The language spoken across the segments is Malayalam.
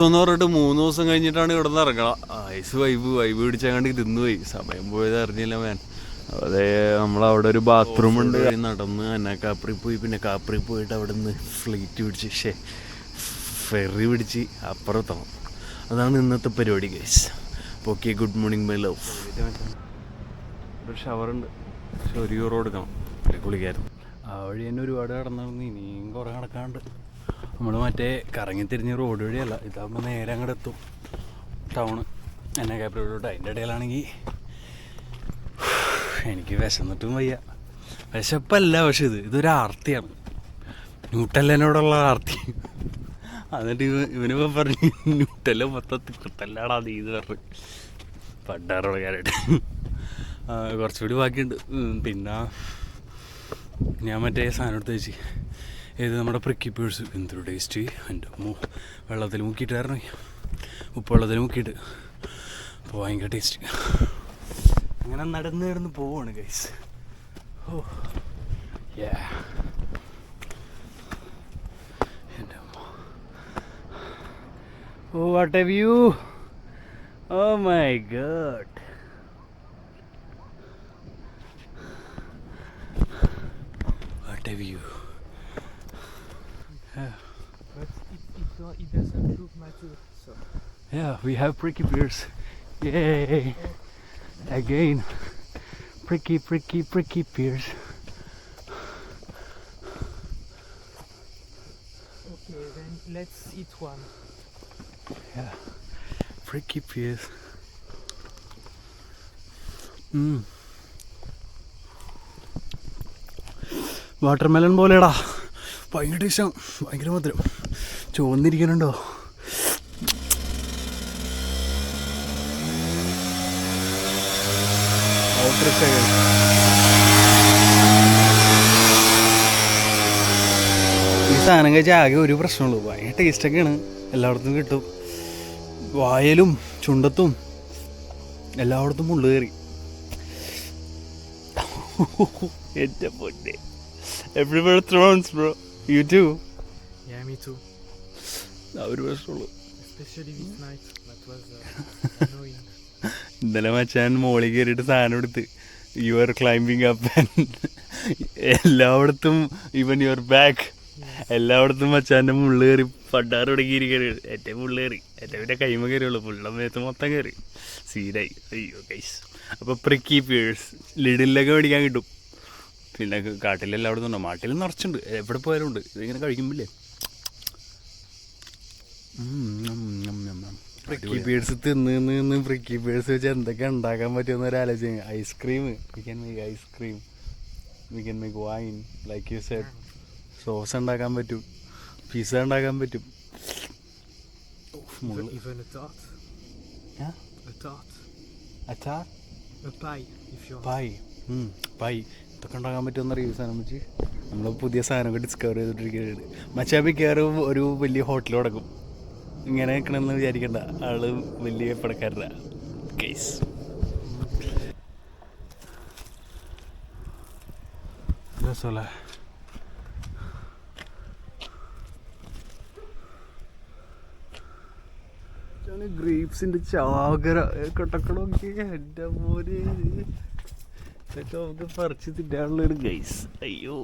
എന്ന് പറഞ്ഞിട്ട് 3 ദിവസം കഴിഞ്ഞിട്ടാണ് ഇവിടെ നിന്ന് ഇറങ്ങണം. ഐസ് വൈബ് പിടിച്ചങ്ങാണ്ട് ഇരുന്ന് പോയി. സമയം പോയത് അറിഞ്ഞില്ല മാൻ. അതെ, നമ്മളവിടെ ഒരു ബാത്റൂം ഉണ്ട്. നടന്ന് അന്നാക്കാപ്പുറയിൽ പോയി, പിന്നെ കാപ്പുറയിൽ പോയിട്ട് അവിടെ നിന്ന് ഫ്ലൈറ്റ് പിടിച്ച് ഫെറി പിടിച്ച് അപ്പുറത്തെത്തണം. അതാണ് ഇന്നത്തെ പരിപാടി ഗൈസ്. അപ്പോൾ okay, good morning my love. ഒരു ഷവറുണ്ട്, പക്ഷെ €1 കൊടുക്കണം കുളിക്കായിരുന്നു. ആ വഴി തന്നെ ഒരുപാട് കടന്നു, ഇനിയും കുറേ നടക്കാണ്ട്. നമ്മൾ മറ്റേ കറങ്ങി തിരിഞ്ഞ് റോഡ് വഴിയല്ല, ഇതാകുമ്പോൾ നേരെ അങ്ങോട്ട് എത്തും ടൗണ് അന്നാക്കാപ്പുറയിലോട്ട്. അതിൻ്റെ ഇടയിലാണെങ്കിൽ എനിക്ക് വിശന്നിട്ടും വയ്യ. വിശപ്പല്ല, പക്ഷെ ഇതൊരു ആർത്തിയാണ്, ന്യൂട്ടല്ലിനോടുള്ള ആർത്തി. എന്നിട്ട് ഇവനിപ്പോൾ പറഞ്ഞു ന്യൂട്ടല്ല മൊത്തം തിക്കത്തല്ലാടാ നീ എന്ന് പറഞ്ഞു പണ്ടാറുള്ളക്കാരായിട്ട്. കുറച്ചുകൂടി ബാക്കിയുണ്ട്. പിന്നെ ഞാൻ മറ്റേ സാധനം എടുത്ത് വെച്ച്, ഏത് നമ്മുടെ പ്രിക്കി പേഴ്സ്, എന്തൊരു ടേസ്റ്റ്. എൻ്റെ വെള്ളത്തിൽ മുക്കിയിട്ടായിരുന്നു, ഉപ്പ് വെള്ളത്തിൽ മുക്കിയിട്ട്. അപ്പോൾ ഭയങ്കര ടേസ്റ്റ്. അങ്ങനെ നടന്ന് പോവാണ് ഗൈസ്. ഓ യാ, എൻ്റെ oh what a view. Oh my god. What a view. Yeah. But it doesn't look mature, so. Yeah, we have pricky pears. Yay! Again, pricky pears. Okay, then let's eat one. Yeah, pricky pears. Watermelon പോലെടാ, ഭയങ്കര ടേസ്റ്റാണ്, ഭയങ്കര മധുരം. ചുവന്നിരിക്കുന്നുണ്ടോ? ഈ സാധനം കഴിച്ചാൽ ആകെ ഒരു പ്രശ്നമുള്ളൂ, ഭയങ്കര ടേസ്റ്റൊക്കെയാണ്, എല്ലായിടത്തും കിട്ടും. വായലും ചുണ്ടത്തും എല്ലായിടത്തും മുള്ളു കയറി. എൻ്റെ പൊന്നെ, everywhere thrones bro. You too? Yeah, me too. ഒരു പ്രശ്നമുള്ളൂ, Especially this night, that was annoying. ഇന്നലെ മച്ചാൻ മോളിൽ കയറിയിട്ട് സാധനം എടുത്ത്, യു ആർ ക്ലൈംബിങ് അപ്പ് എല്ലായിടത്തും, ഈവൻ യുവർ ബാക്ക്, എല്ലായിടത്തും മച്ചാൻ്റെ മുള്ളു കയറി പണ്ടാറ് തുടങ്ങിയിരിക്കരുത്. എൻ്റെ മുള്ളു കയറി, എൻ്റെ പിന്നെ കൈമ കയറിയുള്ളൂ, പുള്ളമേത്ത് മൊത്തം കയറി, സീനായി. അയ്യോ ഗൈസ്. അപ്പോൾ പ്രിക്കി പിയേഴ്സ് ലിഡിലൊക്കെ മേടിക്കാൻ കിട്ടും. പിന്നെ കാട്ടിലെല്ലായിടത്തും ഉണ്ടോ, മാട്ടിൽ നിറച്ചുണ്ട്, എവിടെ പോയാലും ഉണ്ട്. ഇതിങ്ങനെ കഴിക്കുമ്പില്ലേ പ്രിക്കി ബീഡ്സ് തിന്ന് പ്രിക്കി ബീഡ്സ് വെച്ച് എന്തൊക്കെ ഉണ്ടാക്കാൻ പറ്റുമെന്ന് ഒരു ആലോചന. Ice cream, we can make ice cream, we can make wine like you said. Sauce ഉണ്ടാക്കാൻ പറ്റും, പിസ്സ ഉണ്ടാക്കാൻ പറ്റും. Even a tart. Yeah? A tart. A tart? A pie, if you want. Pie. Pie. ഇതൊക്കെ ഉണ്ടാക്കാൻ പറ്റുമെന്നറിയാം ഈ സാധനം വെച്ച്. നമ്മൾ പുതിയ സാധനമൊക്കെ ഡിസ്കവർ ചെയ്തിട്ടിരിക്കുന്നത്. മച്ചാപ്പി കയറും ഒരു വലിയ ഹോട്ടൽ തുടങ്ങും. ഇങ്ങനെ നിൽക്കണമെന്ന് വിചാരിക്കണ്ട, ആള് വലിയ പടക്കാരനാണ് കേസ്. രസമല്ലേ? ഗ്രേപ്സിൻ്റെ ചാകര കൊട്ടക്കടൊക്കെ എൻ്റെ മോനെ, ഇതൊക്കെ നമുക്ക് പറിച്ച് തിന്നാനുള്ളൊരു ഗൈസ്. അയ്യോ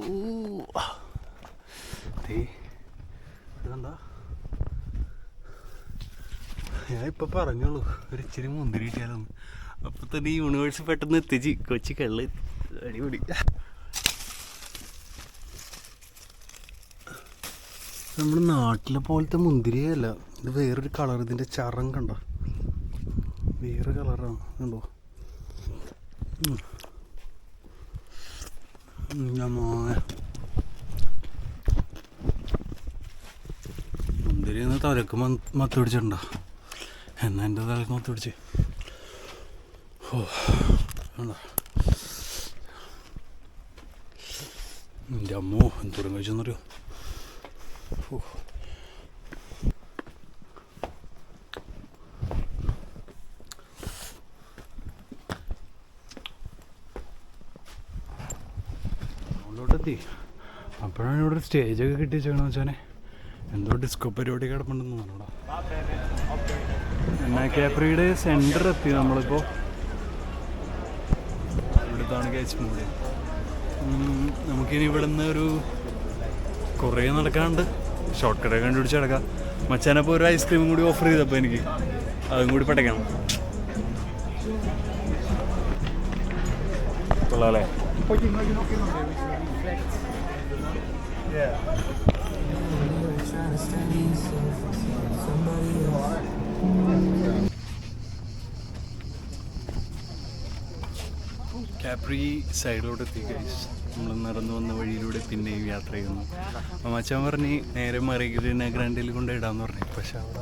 ഇതെന്താ, ഞാൻ ഇപ്പം പറഞ്ഞോളൂ ഒരു ഇച്ചിരി മുന്തിരി കിട്ടിയാലൊന്ന്. അപ്പോൾ തന്നെ യൂണിവേഴ്സ് പെട്ടെന്ന് എത്തിച്ച് കൊച്ചി കള്ള് അടിപൊളി. നമ്മുടെ നാട്ടിലെ പോലത്തെ മുന്തിരിയല്ല, ഇത് വേറൊരു കളർ. ഇതിൻ്റെ ചറം കണ്ടോ, വേറെ കളറാണ് കണ്ടോ. മുന്തിരി ഒന്ന് തലക്ക് മത്ത് പിടിച്ചിട്ടുണ്ടോ? എന്നാ എൻ്റെ തലക്ക് മത്ത് പിടിച്ച്. ഓ കണ്ടോ, എൻ്റെ അമ്മോ എന്തോരം കഴിച്ചെന്നറിയോ. ഓ ഉള്ളോട്ടെത്തി. അപ്പോഴാണ് ഇവിടെ സ്റ്റേജൊക്കെ കിട്ടി വെച്ചേക്കണെന്ന് വെച്ചാൽ എന്തോ ഡിസ്കോ പരിപാടി കിടപ്പുണ്ടെന്ന് തോന്നണോ. എന്നാ കാപ്രിയുടെ സെൻറ്റർ എത്തി നമ്മളിപ്പോൾ. ഇവിടുത്താണ് കഴിച്ച് മൂടി. നമുക്കിനി ഇവിടുന്ന് ഒരു കുറേ നടക്കാണ്ട് ഷോർട്ട് കട്ടൊക്കെ കണ്ടുപിടിച്ച് കിടക്കാം. മച്ചാനപ്പോൾ ഒരു ഐസ്ക്രീമും കൂടി ഓഫർ ചെയ്തപ്പോൾ എനിക്ക് അതും കൂടി പടയ്ക്കണം. കൊള്ളാമല്ലേ? കാപ്രി സൈഡിലോട്ട് എത്തി ഗൈസ്. നമ്മൾ നടന്നു വന്ന വഴിയിലൂടെ പിന്നെയും യാത്ര ചെയ്യുന്നു. അപ്പം മച്ചാൻ പറഞ്ഞ് നേരെ മറികടന ഗ്രാൻഡിൽ കൊണ്ട് ഇടാമെന്ന് പറഞ്ഞു. പക്ഷെ അവിടെ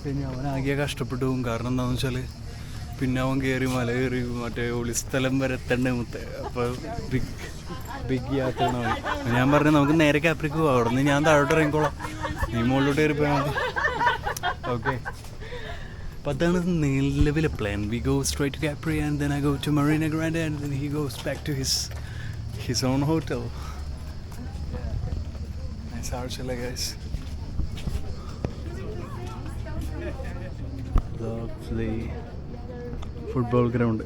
പിന്നെ അവനാകെ കഷ്ടപ്പെട്ടു പോകും. കാരണം എന്താണെന്ന് വെച്ചാൽ പിന്നെ അവൻ കയറി മല കയറി മറ്റേ ഒളിസ്ഥലം വരെ എത്തണ്ടേ മുത്തേ. അപ്പോൾ ബിഗ് യാത്രയാണ് അവൻ. ഞാൻ പറഞ്ഞു നമുക്ക് നേരെ കാപ്രിക്ക് പോകാം, അവിടെ നിന്ന് ഞാൻ താഴോട്ട് ഇറങ്ങിക്കോളാം, നീ മുകളിലോട്ട് കയറി പോയാൽ മതി. ഓക്കെ, അപ്പോൾ അതാണ് നിലവിലെ plan. We go straight to Capri and then I go to Marina Grand and then he goes back to his own hotel. Nice ആവശ്യമല്ലേ guys. Lovely football ground.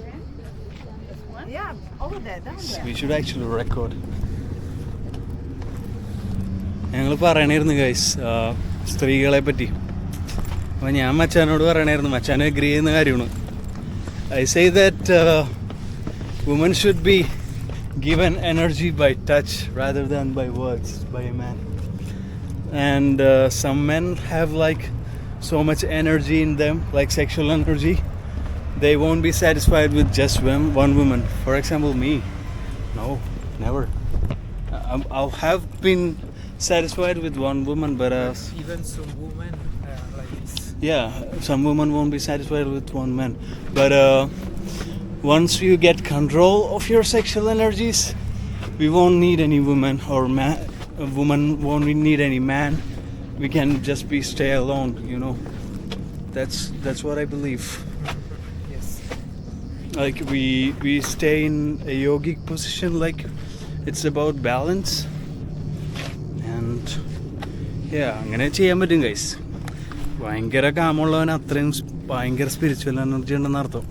Yeah, over there, down there. We should actually record. ഞങ്ങൾ പറയണായിരുന്നു ഗൈസ് സ്ത്രീകളെ പറ്റി. അപ്പോൾ ഞാൻ മച്ചാനോട് പറയണായിരുന്നു, മച്ചാൻ അഗ്രി ചെയ്യുന്ന കാര്യമാണ്. I say that woman should be given energy by touch rather than by words by a man. And some men have like so much energy in them, like sexual energy. They won't be satisfied with just one woman. For example, me. No, never. I have been satisfied with one woman, but Even some women like this. yeah, some women won't be satisfied with one man. But once you get control of your sexual energies, we won't need any woman or man. A woman won't need any man. We can just stay alone, you know. That's what I believe. Yes. Like we stay in a yogic position, like it's about balance. And yeah, അങ്ങനെ ചെയ്യാൻ പറ്റും ഗൈസ്. ഭയങ്കര കാമുള്ളവൻ അത്രയും ഭയങ്കര സ്പിരിച്വൽ എനർജി ഉണ്ടെന്ന് അർത്ഥം.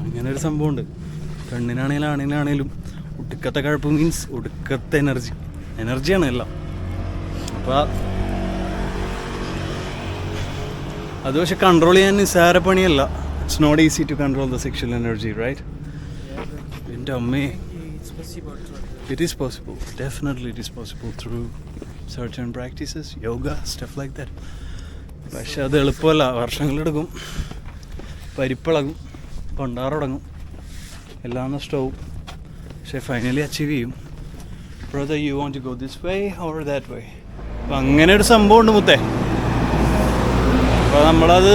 അങ്ങനെ ഒരു സംഭവമുണ്ട്. പെണ്ണിനാണെങ്കിലും ആണിനാണേലും ഒടുക്കത്തെ കഴപ്പ് മീൻസ് ഒടുക്കത്തെ എനർജിയാണ് എല്ലാം. അപ്പോൾ അത് പക്ഷെ കൺട്രോൾ ചെയ്യാൻ നിസ്സാര പണിയല്ല. It's not easy to control the sexual energy, right? എൻ്റെ അമ്മേ, It's possible to. it is possible. Definitely it is possible through certain practices, yoga, stuff like that. പക്ഷെ അത് എളുപ്പമല്ല, വർഷങ്ങളെടുക്കും, പരിപ്പിളകും, പണ്ടാറടങ്ങും, എല്ലാം നഷ്ടവും. പക്ഷെ ഫൈനലി അച്ചീവ് ചെയ്യും. Brother, you want to go this way or that way? അപ്പം അങ്ങനെ ഒരു സംഭവം ഉണ്ട് മുത്തേ. അപ്പോൾ നമ്മളത്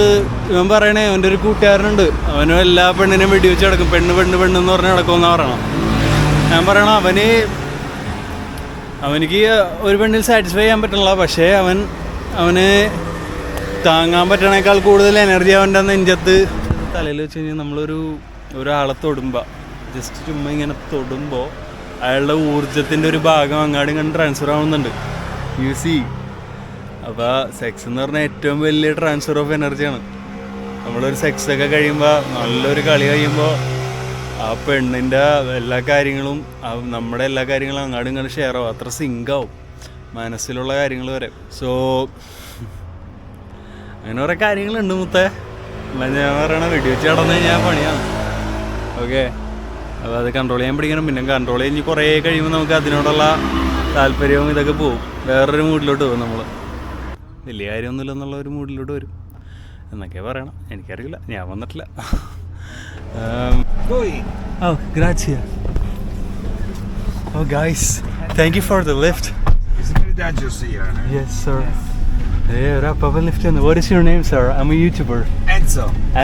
ഇവൻ പറയണേ, അവൻ്റെ ഒരു കൂട്ടുകാരനുണ്ട്, അവനും എല്ലാ പെണ്ണിനെയും വെടിവെച്ച് കിടക്കും. പെണ്ണ് എന്ന് പറഞ്ഞ് കിടക്കുമെന്നാണ് പറയണം. ഞാൻ പറയണം അവനിക്ക് ഒരു പെണ്ണിൽ സാറ്റിസ്ഫൈ ചെയ്യാൻ പറ്റില്ല. പക്ഷേ അവന് താങ്ങാൻ പറ്റണേക്കാൾ കൂടുതൽ എനർജി അവൻ്റെ നെഞ്ചത്ത് തലയിൽ വെച്ച് കഴിഞ്ഞാൽ ഒരാളെ തൊടുമ്പോൾ, ജസ്റ്റ് ചുമ്മാ ഇങ്ങനെ തൊടുമ്പോൾ അയാളുടെ ഊർജത്തിൻ്റെ ഒരു ഭാഗം അങ്ങാടും ഇങ്ങനെ ട്രാൻസ്ഫർ ആവുന്നുണ്ട്. U C. അപ്പോൾ സെക്സ് എന്ന് പറഞ്ഞാൽ ഏറ്റവും വലിയ ട്രാൻസ്ഫർ ഓഫ് എനർജിയാണ്. നമ്മളൊരു സെക്സൊക്കെ കഴിയുമ്പോൾ, നല്ലൊരു കളി കഴിയുമ്പോൾ ആ പെണ്ണിൻ്റെ എല്ലാ കാര്യങ്ങളും നമ്മുടെ എല്ലാ കാര്യങ്ങളും അങ്ങാടും ഇങ്ങോട്ട് ഷെയർ ആവും. അത്ര സിങ്കാവും മനസ്സിലുള്ള കാര്യങ്ങൾ വരെ. സോ അങ്ങനെ കുറേ കാര്യങ്ങളുണ്ട് മുത്തേ. ഞാൻ പറയണ വെടിവെച്ച് നടന്നു കഴിഞ്ഞാൽ പണിയാണ്. ഓക്കെ, അപ്പോൾ അത് കൺട്രോൾ ചെയ്യാൻ പഠിക്കണം. പിന്നെ കൺട്രോൾ കഴിഞ്ഞ് കുറേ കഴിയുമ്പോൾ നമുക്ക് അതിനോടുള്ള താല്പര്യവും ഇതൊക്കെ പോവും. വേറൊരു മൂഡിലോട്ട് പോകും. നമ്മൾ വലിയ കാര്യമൊന്നുമില്ല എന്നുള്ള ഒരു മൂഡിലോട്ട് വരും എന്നൊക്കെ പറയണം. എനിക്കറിയില്ല, ഞാൻ വന്നിട്ടില്ല. Oh, grazie. Oh, guys, thank you for the lift. It's very dangerous here. Yes, sir. Yeah, Papa lift. What is your name, sir? I'm a YouTuber.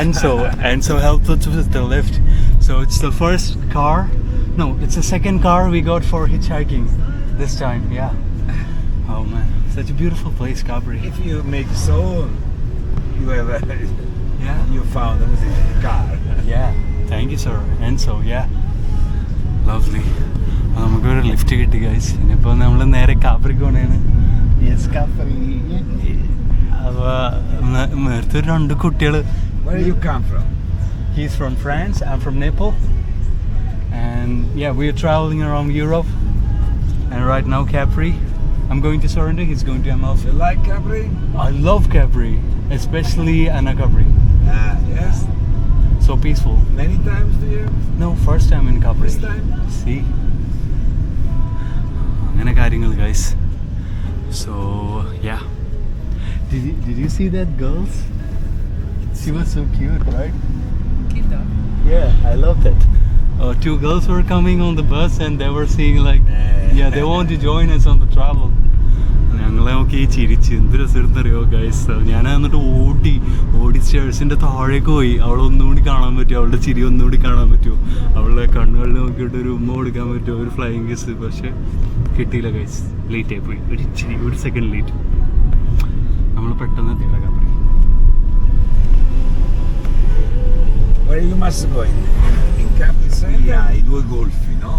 Enzo helped us with the lift. So it's the first car. No, it's the second car we got for hitchhiking this time. Yeah. Oh man, such a beautiful place, Capri. If you make so, you have Yeah. you found a car. Yeah. Thank you, sir. Enzo, yeah. Lovely. നമുക്കൊരു ലിഫ്റ്റ് കിട്ടി ഗൈസ്. ഇനിയിപ്പോൾ നമ്മൾ നേരെ കാപ്രിക്ക് പോകണേണ്. യെസ് കാപ്പറി. അപ്പോൾ നേരത്തെ ഒരു 2 കുട്ടികൾ. Where do you come from? He's from France, I'm from Nepal. And yeah, we're traveling around Europe. And right now Capri. I'm going to Sorrento, he's going to Amalfi. You like Capri? I love Capri, especially Anna Capri. Yes. So peaceful. Many times do you? No, first time in Capri. First time? See? അങ്ങനെ കാര്യങ്ങൾ guys. So yeah. Did you see that girls? She was so cute, right? Kinder. Yeah, I love that. 2 girls were coming on the bus and they were saying like, yeah, they want to join us on the travel. ഞങ്ങളെ നോക്കി ചിരിച്ച് എന്ത് രസമെന്നറിയോ ഗൈസ്. ഞാൻ എന്നിട്ട് ഓടി സ്റ്റേഴ്സിൻ്റെ താഴേക്ക് പോയി. അവളെ ഒന്നുകൂടി കാണാൻ പറ്റുമോ, അവളുടെ ചിരി ഒന്നുകൂടി കാണാൻ പറ്റുമോ, അവളുടെ കണ്ണുകളിൽ നോക്കിയിട്ട് ഒരു ഉമ്മ കൊടുക്കാൻ പറ്റുമോ, ഒരു ഫ്ലൈയിങ് കിസ്. പക്ഷെ കിട്ടിയില്ല ഗൈസ്, ലേറ്റ് ആയിപ്പോയി. ഒരു സെക്കൻഡ് ലേറ്റ്. നമ്മൾ പെട്ടെന്ന് എത്തിയില്ല കാപ്പറി. Where you must go in Capri? Yeah, I 2 golfi, no?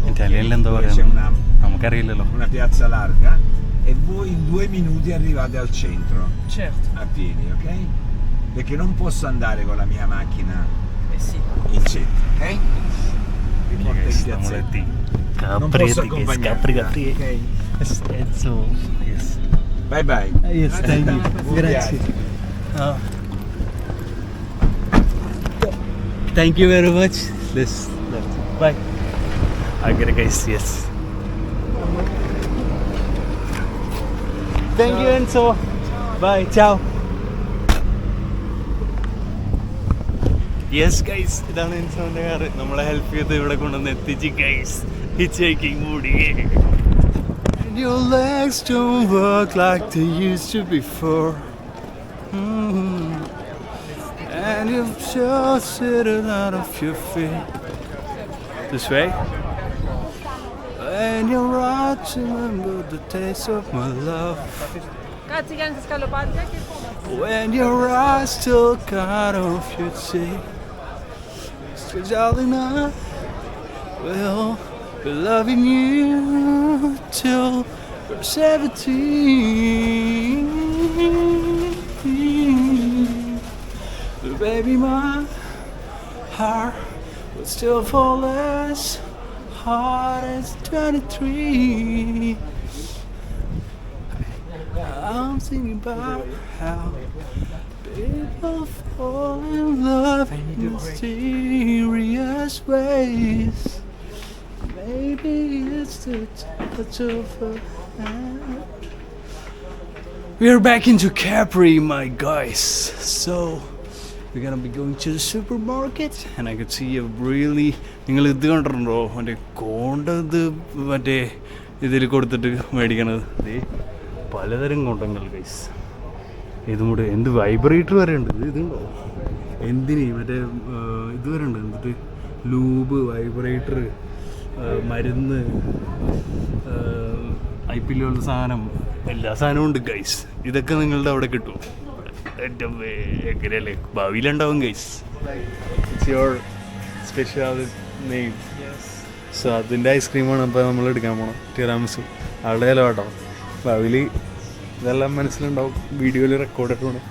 ഇറ്റാലിയനിൽ എന്താ Poi c'è പറയുക നമുക്കറിയില്ലല്ലോ. una piazza larga e voi in 2 minuti arrivate al centro Certo. a piedi, ok? Perché non posso andare con la mia macchina Eh sì. in centro, ok? Vi porto in piazza. നമ്മളെത്തി. Non posso accompagnarti, ok? Yes. Bye bye. Yes, thank you. Buon Grazie. viaggio. Thank you very much. Bye. Agre guys, yes. Thank you Enzo. Bye. Ciao. Yes guys, ഇതാണ് എൻസോന്റെ കാർ. നമ്മളെ ഹെൽപ്പ് ചെയ്ത് ഇവിടെ കൊണ്ടുവന്ന് എത്തിച്ച് ഗൈസ്. ഹിച്ച് ഹൈക്കിംഗ് മൂടി. Your legs don't work like they used to before. And you've just sitting out of your feet. This way. And you're right to remember the taste of my love. Grazie anche scalopati anche il When your eyes still kind of your cheek. So darling, I will be loving you till we're 17. But baby, my heart will still fall as hard as 23. I'm thinking about how people fall in love in mysterious ways. Maybe it's the touch of a hand. We're back into Capri, my guys. So we're gonna be going to the supermarket and I could see a really നിങ്ങൾ ഇത് കണ്ടിട്ടുണ്ടോ മറ്റേ കോണ്ട ഇത് മറ്റേ ഇതിൽ കൊടുത്തിട്ട് മേടിക്കണത്. പലതരം കോണ്ടങ്ങൾ ഗൈസ്. ഇതും കൂടെ എന്ത് വൈബ്രേറ്റർ വരെ ഉണ്ട്. ഇതുണ്ടോ എന്തിന് മറ്റേ ഇത് വരെ ഉണ്ട്. എന്നിട്ട് ലൂബ്, വൈബ്രേറ്റർ, മരുന്ന്, IPL സാധനം, എല്ലാ സാധനവും ഉണ്ട് ഗൈസ്. ഇതൊക്കെ നിങ്ങളുടെ അവിടെ കിട്ടും. എങ്ങനെയല്ലേ ഭാവിയിലുണ്ടാവും guys. It's your special name. So അതിൻ്റെ ഐസ്ക്രീമാണ് അപ്പോൾ നമ്മൾ എടുക്കാൻ പോകണം. ടിറാമിസു അവിടെ അല്ല കേട്ടോ. ഭാവിയിൽ ഇതെല്ലാം മനസ്സിലുണ്ടാവും. വീഡിയോയിൽ റെക്കോർഡ് വേണം.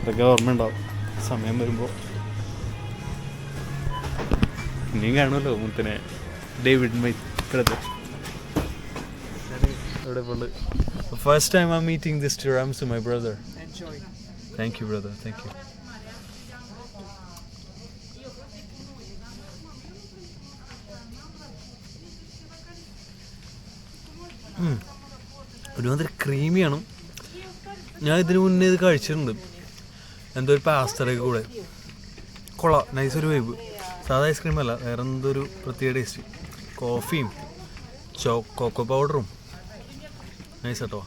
ഇതൊക്കെ ഓർമ്മ ഉണ്ടാവും സമയം വരുമ്പോൾ. ഇനിയും കാണുമല്ലോ മുത്തനെ. ഡേവിഡ് മൈ ബ്രദർ ഇവിടെ കൊണ്ട്. First time I meeting this tiramisu my brother. Enjoy. Thank you brother, thank you. ഒരുമാതിരി ക്രീമിയാണ്. ഞാൻ ഇതിന് മുന്നേ ഇത് കഴിച്ചിട്ടുണ്ട്. എന്തോ ഒരു പാസ്തറൊക്കെ കൂടെ. കൊള്ളാം, നൈസൊരു വൈബ്. സാധാ ഐസ്ക്രീം അല്ല, വേറെ എന്തൊരു പ്രത്യേക ടേസ്റ്റ്. കോഫിയും കൊക്കോ പൗഡറും നൈസ് കേട്ടോ.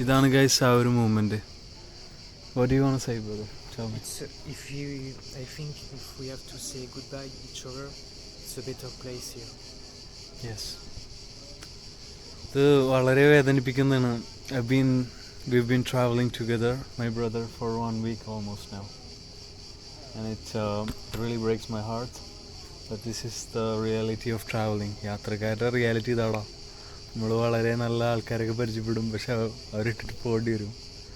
ഇതാണ് ഗൈസ് ആ ഒരു moment. What do you want to say, brother? Tell me. I think if we have to say goodbye to each other, it's a better place here. Yes. ഇത് വളരെ വേദനിപ്പിക്കുന്നതാണ്. We've been traveling together, my brother, for 1 week almost now. And it really breaks my heart. But this is the reality of traveling. യാത്രക്കാരുടെ റിയാലിറ്റി ഇതാടാ. നമ്മൾ വളരെ നല്ല ആൾക്കാരൊക്കെ പരിചയപ്പെടും, പക്ഷെ അവരിട്ടിട്ട് പോകേണ്ടി വരും.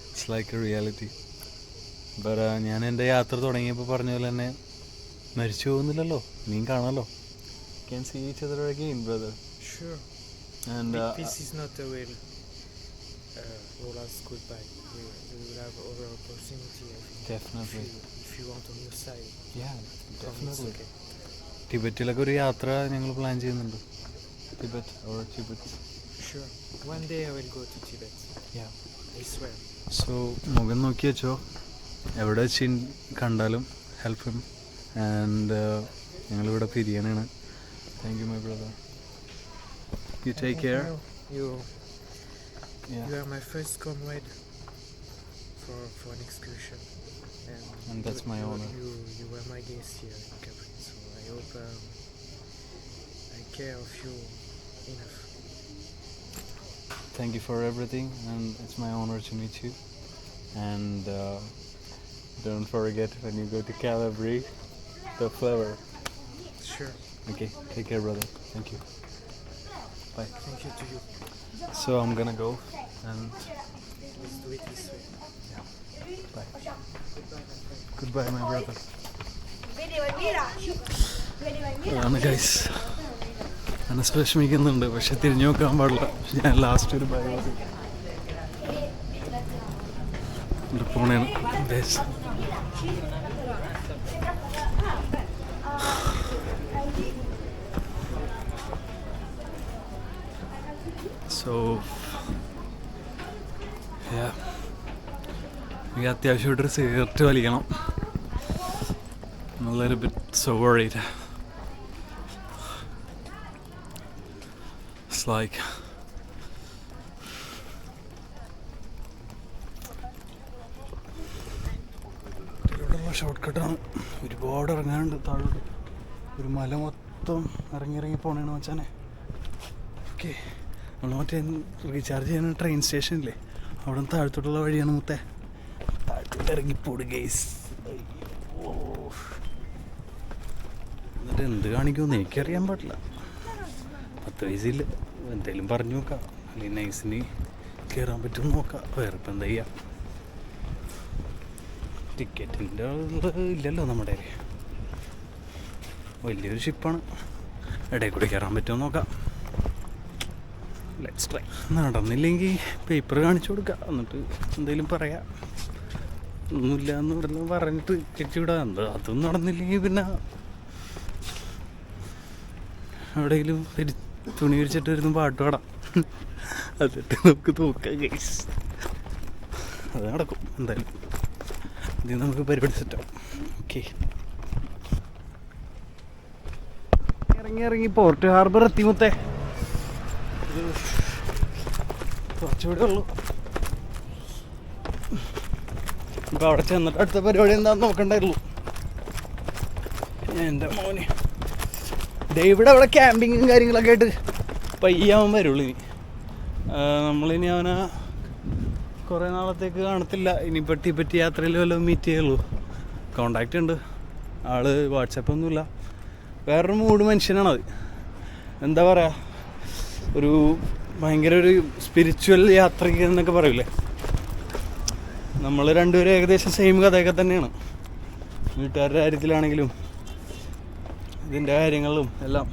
It's like A reality. ഞാൻ എൻ്റെ യാത്ര തുടങ്ങിയപ്പോൾ പറഞ്ഞ പോലെ തന്നെ മരിച്ചു പോകുന്നില്ലല്ലോ, നീ കാണാമല്ലോ. Can see each other again, brother. Sure. And This is not a real last goodbye. We will have other opportunity, I think. Definitely. If you want on your side. yeah, It's definitely. okay. ടിബറ്റിലൊക്കെ ഒരു യാത്ര ഞങ്ങൾ പ്ലാൻ ചെയ്യുന്നുണ്ട്. Tibet. Sure. One day I will go to Tibet. Yeah. I swear. So മുഖം നോക്കി വെച്ചോ, എവിടെ വെച്ച് കണ്ടാലും ഹെൽപ്പ് ഹിം. ആൻഡ് ഞങ്ങളിവിടെ പിരിയാനാണ്. Thank you my brother. You take care. You Yeah. are my first comrade for an excursion. And that's my honor. You were my guest here in Capri, so I hope I care of you enough. Thank you for everything, and it's my honor to meet you. And don't forget when you go to Calabria, the flower. Sure. Okay, take care, brother. Thank you. Bye. Thank you to you. So I'm gonna go, and Let's do it this way. bye. Goodbye, my brother. അതാണ് ഗൈസ്, മനസ്സ് വിഷമിക്കുന്നുണ്ട്, പക്ഷെ തിരിഞ്ഞു നോക്കാൻ പാടില്ല. ഞാൻ ലാസ്റ്റ് ഒരു ബൈ പോണേണ് ഗൈസ്. സോ എനിക്ക് അത്യാവശ്യമായിട്ടൊരു സിഗരറ്റ് വലിക്കണം. I'm a little bit so worried. It's like ഇതിലൂടെയുള്ള ഷോർട്ട് കട്ടാണ്. ഒരുപാട് ഇറങ്ങാനുണ്ട് താഴോട്ട്. ഒരു മല മൊത്തം ഇറങ്ങി പോണേണ് മച്ചാനെ. ഓക്കെ, നമ്മൾ മറ്റേ റീചാർജ് ചെയ്യുന്ന ട്രെയിൻ സ്റ്റേഷനില്ലേ, അവിടെ നിന്ന് താഴത്തോട്ടുള്ള വഴിയാണ് മുത്തേ. താഴത്തോട്ട് ഇറങ്ങിപ്പോട് ഗൈസ്. എന്നിട്ട് എന്ത് കാണിക്കുമെന്ന് എനിക്കറിയാൻ പാടില്ല. 10 വയസ്സിൽ എന്തെങ്കിലും പറഞ്ഞു നോക്കാം, അല്ലെങ്കിൽ നൈസിന് കയറാൻ പറ്റുമെന്ന് നോക്കാം. വേറെ ഇപ്പം എന്താ ചെയ്യുക? ടിക്കറ്റിൻ്റെ ഇല്ലല്ലോ നമ്മുടെ. വലിയൊരു ഷിപ്പാണ്, ഇടയിൽ കൂടി കയറാൻ പറ്റുമെന്ന് നോക്കാം. Let's try. നടന്നില്ലെങ്കിൽ പേപ്പർ കാണിച്ചു കൊടുക്കുക, എന്നിട്ട് എന്തെങ്കിലും പറയാം. ഒന്നുമില്ല എന്ന് ഇവിടെ പറഞ്ഞിട്ട് കെട്ടിവിടാം. എന്താ അതൊന്നും നടന്നില്ലെങ്കിൽ പിന്നെ എവിടെയെങ്കിലും തുണി വിരിച്ചിട്ട് വരുന്ന പാട്ട് പാടാം. അതിട്ട് നമുക്ക് നോക്കാം ഗൈസ്. അത് നടക്കും എന്തായാലും. ഇത് നമുക്ക് പരിപാടി സെറ്റാവും. ഓക്കെ, ഇറങ്ങി പോർട്ട് ഹാർബർ എത്തി മുത്തേ. കുറച്ചുകൂടെ ഉള്ളൂ. ഇപ്പം അവിടെ ചെന്നിട്ട് അടുത്ത പരിപാടി എന്താണെന്ന് നോക്കണ്ടായിരുന്നു. എൻ്റെ മോന് ഡേവിഡ് അവിടെ ക്യാമ്പിങ്ങും കാര്യങ്ങളൊക്കെ ആയിട്ട് പയ്യാൻ വരുള്ളൂ. ഇനി നമ്മളിനി അവനെ കുറേ നാളത്തേക്ക് കാണത്തില്ല. ഇനി പറ്റി യാത്രയിൽ വല്ലതും മീറ്റ് ചെയ്യുള്ളൂ. കോണ്ടാക്റ്റ് ഉണ്ട്, ആള് വാട്സപ്പൊന്നുമില്ല. വേറൊരു മൂഡ് മനുഷ്യനാണത്. എന്താ പറയുക, ഒരു ഭയങ്കര ഒരു സ്പിരിച്വൽ യാത്രികൻ എന്നൊക്കെ പറയൂലേ. നമ്മൾ രണ്ടുപേരും ഏകദേശം സെയിം കഥയൊക്കെ തന്നെയാണ്. വീട്ടുകാരുടെ കാര്യത്തിലാണെങ്കിലും ഇതിൻ്റെ കാര്യങ്ങളിലും എല്ലാം.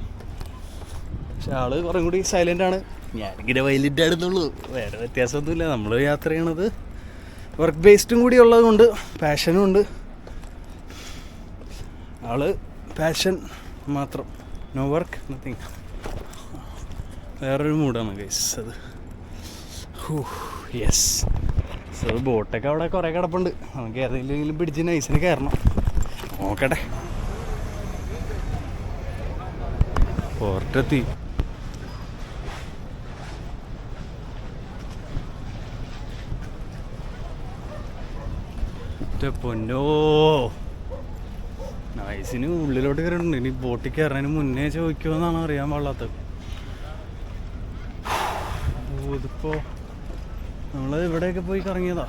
പക്ഷെ ആള് കുറേ കൂടി സൈലൻ്റാണ്, ഞാനിങ്ങനെ വൈലൻ്റ് ആണെന്നുള്ളൂ. വേറെ വ്യത്യാസമൊന്നുമില്ല. നമ്മൾ യാത്ര ചെയ്യണത് വർക്ക് ബേസ്ഡും കൂടി ഉള്ളതുകൊണ്ട് പാഷനും ഉണ്ട്. ആള് പാഷൻ മാത്രം, നോ വർക്ക് നത്തിങ്. വേറൊരു മൂഡാണ് ഗൈസ് അത്. യെസ്. സോ ബോട്ടൊക്കെ അവിടെ കുറേ കിടപ്പുണ്ട്. നമുക്ക് ഏതെങ്കിലും പിടിച്ച് നൈസിന് കയറണം. നോക്കട്ടെ. പോർട്ടെത്തി. പൊന്നോ, നൈസിന് ഉള്ളിലോട്ട് കയറിയിട്ടുണ്ട്. ഇനി ബോട്ടിൽ കയറാനും മുന്നേ ചോദിക്കുമെന്നാണ് അറിയാൻ പാടില്ലാത്തത്. ഇതിപ്പോൾ നമ്മൾ ഇവിടെയൊക്കെ പോയി കറങ്ങിയതാ,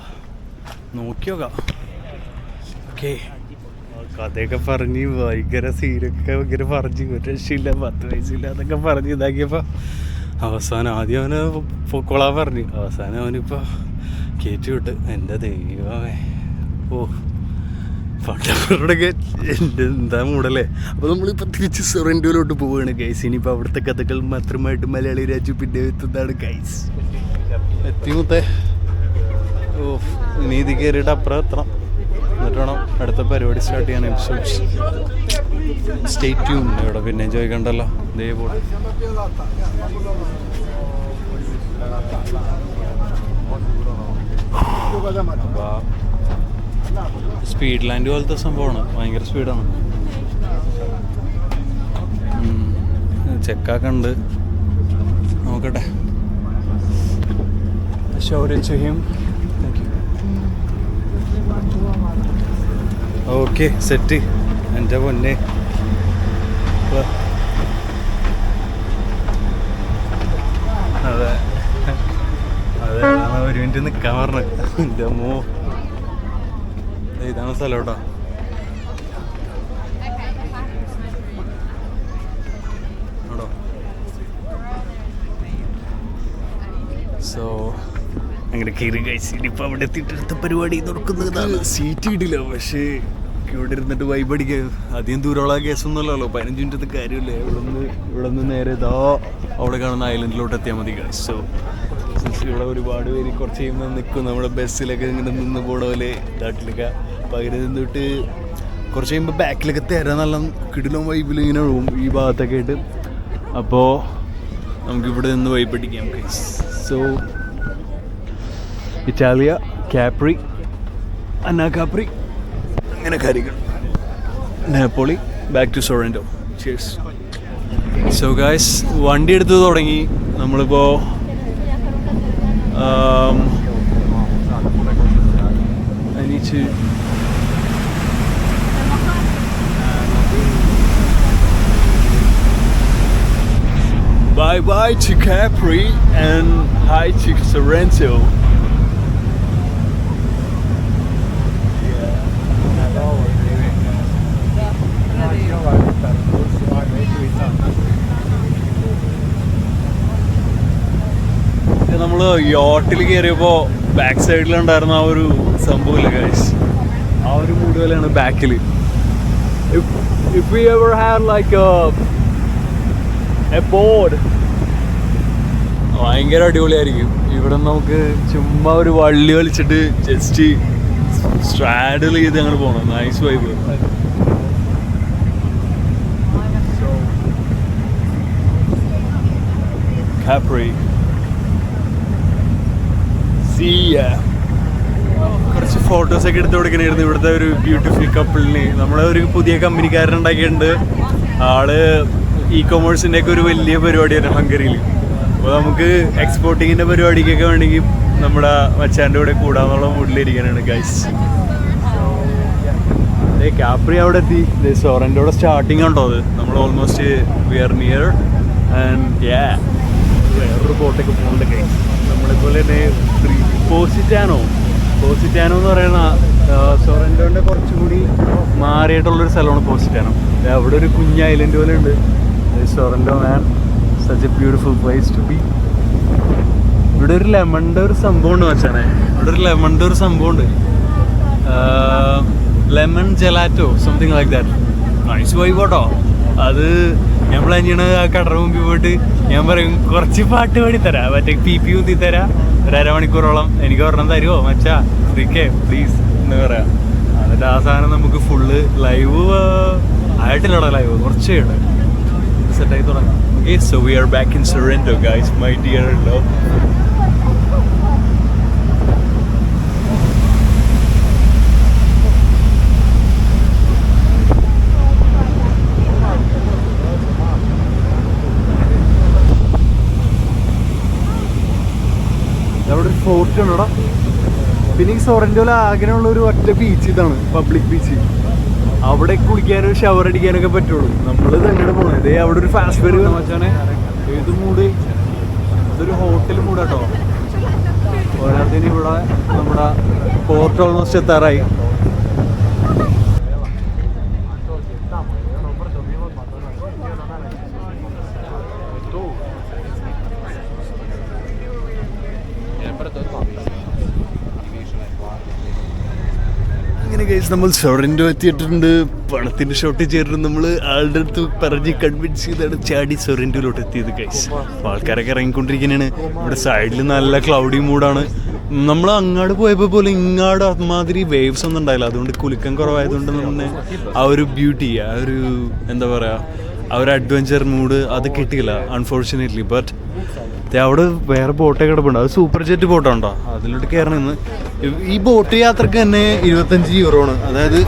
നോക്കി നോക്കാം. ഓക്കെ, കഥയൊക്കെ പറഞ്ഞ് ഭയങ്കര സീനൊക്കെ ഭയങ്കര പറഞ്ഞ് ഒരു രക്ഷയില്ല, 10 വയസ്സില്ല എന്നൊക്കെ പറഞ്ഞ് ഇതാക്കിയപ്പോൾ അവസാനം ആദ്യം അവന് പൊക്കോളാൻ പറഞ്ഞു, അവസാനം അവനിപ്പോൾ കയറ്റി വിട്ട്. എൻ്റെ ദൈവമേ, ഓ പണ്ടൊക്കെ എൻ്റെ എന്താ മൂടല്ലേ. അപ്പോൾ നമ്മളിപ്പോൾ തിരിച്ച് സൊറൻറ്റോയിലോട്ട് പോവുകയാണ് ഗൈസ്. ഇനിയിപ്പോൾ അവിടുത്തെ കഥകൾ മാത്രമായിട്ട് മലയാളി രാജു പിന്നെ എത്തുന്നതാണ് ഗൈസ്. എത്തിമുത്തേ. ഓ ഇനി ഇത് കയറിയിട്ട് അപ്പുറം എത്തണം, എന്നിട്ട് വേണം അടുത്ത പരിപാടി സ്റ്റാർട്ട് ചെയ്യാൻ. Episodes stay tune. ഇവിടെ പിന്നെ ചോദിക്കണ്ടല്ലോ, ഇതേപോലെ സ്പീഡ് ലാൻഡ് പോലത്തെ സംഭവമാണ്. ഭയങ്കര സ്പീഡാണ്. ചെക്കാക്കുണ്ട്, നോക്കട്ടെ. ഷൗര്യം ചെയ്യും. Okay set. എൻ്റെ പൊന്നെ, അതെ അതെ, ഒരു മിനിറ്റ് നിൽക്കാൻ പറഞ്ഞു. എൻ്റെ അമ്മോ, ഇതാണ് സ്ഥലം കേട്ടോ. ആണോ? സോ അങ്ങനെ കയറി കഴിച്ച് ഇനിയിപ്പോൾ അവിടെ എത്തിയിട്ട് അടുത്ത പരിപാടി നടക്കുന്നതാണ്. സീറ്റ് കിട്ടില്ല, പക്ഷേ ഇവിടെ ഇരുന്നിട്ട് വൈബ് അടിക്കുക. അധികം ദൂരമുള്ള കേസൊന്നുമല്ലല്ലോ, 15 മിനിറ്റത്തെ കാര്യമില്ലേ. ഇവിടെ നിന്ന് നേരെ ഇതാ അവിടെ കാണുന്ന ഐലൻഡിലോട്ട് എത്തിയാൽ മതി. സോ ഇവിടെ ഒരുപാട് പേര് കുറച്ച് കഴിയുമ്പോൾ നിൽക്കും. നമ്മുടെ ബസ്സിലൊക്കെ ഇങ്ങനെ നിന്ന് പോണ പോലെ നാട്ടിലൊക്കെ പകരം നിന്നിട്ട് കുറച്ച് കഴിയുമ്പോൾ ബാക്കിലൊക്കെ തരാൻ നല്ല കിടിലം വൈബിൽ ഇങ്ങനെ ഒഴുകും ഈ ഭാഗത്തൊക്കെ ആയിട്ട്. അപ്പോൾ നമുക്കിവിടെ നിന്ന് വൈബ് അടിക്കാം. സോ ഇറ്റാലിയ, കാപ്രി, അനാകാപ്രി, അങ്ങനെ കാര്യങ്ങൾ. Napoli, back to Sorrento. Cheers. So guys, വണ്ടി എടുത്ത് തുടങ്ങി. നമ്മളിപ്പോൾ അനിച്ച് bye to Capri and hi to Sorrento. നമ്മൾ യോട്ടിൽ കയറിയപ്പോൾ ബാക്ക് സൈഡിലുണ്ടായിരുന്ന ആ ഒരു സംഭവമില്ല ഗൈസ്, ആ ഒരു മൂഡ് പോലെയാണ് ബാക്കിൽ. If we ever had like a board, ഭയങ്കര അടിപൊളിയായിരിക്കും. ഇവിടെ നമുക്ക് ചുമ്മാ ഒരു വള്ളി വലിച്ചിട്ട് ജസ്റ്റ് സ്ട്രാഡിൽ ചെയ്ത് അങ്ങനെ പോകണം. Nice vibe. Capri. കുറച്ച് ഫോട്ടോസൊക്കെ എടുത്ത് കൊടുക്കണമായിരുന്നു ഇവിടുത്തെ ഒരു ബ്യൂട്ടിഫുൾ കപ്പിളിന്. നമ്മളെ ഒരു പുതിയ കമ്പനിക്കാരനുണ്ടാക്കിയിട്ടുണ്ട്. ആള് ഇ-കൊമേഴ്സിൻ്റെ ഒക്കെ ഒരു വലിയ പരിപാടിയാണ് ഹംഗറിയിൽ. അപ്പോൾ നമുക്ക് എക്സ്പോർട്ടിങ്ങിൻ്റെ പരിപാടിക്കൊക്കെ വേണമെങ്കിൽ നമ്മുടെ മച്ചാൻ്റെ കൂടെ കൂടാന്നുള്ള മൂഡിലിരിക്കാനാണ് ഗൈസ്. കാപ്രി അവിടെ എത്തി. സൊറൻറ്റോടെ സ്റ്റാർട്ടിങ് ഉണ്ടോ അത്. നമ്മൾ almost we are near and വേറൊരു ബോട്ടൊക്കെ പോകുന്നുണ്ട് ഗൈസ്. നമ്മളെപ്പോലെ തന്നെ പോസിറ്റാനോ എന്ന് പറയുന്ന സൊറൻറ്റോൻ്റെ കുറച്ചും കൂടി മാറിയിട്ടുള്ളൊരു സ്ഥലമാണ് പോസിറ്റാനോ. അവിടെ ഒരു കുഞ്ഞ് ഐലൻഡ് പോലെ ഉണ്ട് Sorrento. Man, such a beautiful place to be. ഇവിടെ ഒരു ലെമണിൻ്റെ ഒരു സംഭവമുണ്ട് മച്ചാനെ. ഇവിടെ ഒരു ലെമണിൻ്റെ ഒരു സംഭവമുണ്ട്, lemon gelato something like that. Nice vibe കേട്ടോ. അത് ഞാൻ പ്ലാൻ ചെയ്യണത് ആ കടയുടെ മുമ്പിൽ പോയിട്ട് ഞാൻ പറയും കുറച്ച് പാട്ട് പാടിത്തരാം, മറ്റേ PP ഊത്തിത്തരാം ഒരു അരമണിക്കൂറോളം. എനിക്ക് ഒരെണ്ണം തരുമോ മച്ചാ, പ്ലീസ് എന്ന് പറയാം. എന്നിട്ട് ആ സാധനം നമുക്ക് ഫുള്ള് ലൈവ് ആയിട്ടില്ലടാ, ലൈവ് കുറച്ചേ ഉണ്ട്, സെറ്റായി തുടങ്ങാം. Okay, so we are back in Sorrento guys, my dear love. അവിടെ ഒരു ഫോർട്ട് ഉണ്ടോടാ. പിന്നെ ഈ സൊറൻറ്റോയിൽ ആഗ്രഹമുള്ള ഒരു ഒറ്റ ബീച്ച് ഇതാണ്, പബ്ലിക് ബീച്ച്. അവിടെ കുളിക്കാനും ഷവർ അടിക്കാനൊക്കെ പറ്റുള്ളൂ. നമ്മളിത് എങ്ങനെ പോകണം. ഇതേ അവിടെ ഒരു ഫാസ്റ്റ് ഫെറി വെച്ചാനെ. ഏത് മൂഡ്, ഇതൊരു ഹോട്ടൽ മൂടാട്ടോ. പോരാത്തതിന് ഇവിടെ നമ്മുടെ പോർട്ട് ഓൾമോസ്റ്റ് എത്താറായി. അങ്ങനെ ഗൈസ് നമ്മൾ സൊറൻറ്റോ എത്തിയിട്ടുണ്ട്. പണത്തിൻ്റെ ഷോർട്ടേജ് ആയിരുന്നു. നമ്മൾ ആളുടെ അടുത്ത് പറഞ്ഞ് കൺവിൻസ് ചെയ്താണ് ചാടി സൊറൻറ്റോയിലോട്ട് എത്തിയത് ഗൈസ്. ആൾക്കാരൊക്കെ ഇറങ്ങിക്കൊണ്ടിരിക്കുന്നതാണ്. ഇവിടെ സൈഡിൽ നല്ല ക്ലൗഡി മൂഡാണ്. നമ്മൾ അങ്ങോട്ട് പോയപ്പോൾ പോലെ ഇങ്ങോട്ട് അമാതിരി വേവ്സ് ഒന്നും ഉണ്ടായില്ല. അതുകൊണ്ട് കുലുക്കം കുറവായതുകൊണ്ട് തന്നെ ആ ഒരു ബ്യൂട്ടി, ആ ഒരു എന്താ പറയുക, ആ ഒരു അഡ്വഞ്ചർ മൂഡ് അത് കിട്ടിയില്ല അൺഫോർച്ചുനേറ്റ്ലി. ബട്ട് അവിടെ വേറെ ബോട്ടൊക്കെ കിടപ്പുണ്ട്. അത് സൂപ്പർ ജെറ്റ് ബോട്ടാണോ, അതിലോട്ട് കയറണമെന്ന്. ഈ ബോട്ട് യാത്രക്ക് തന്നെ 25 യൂറോ ആണ്, അതായത്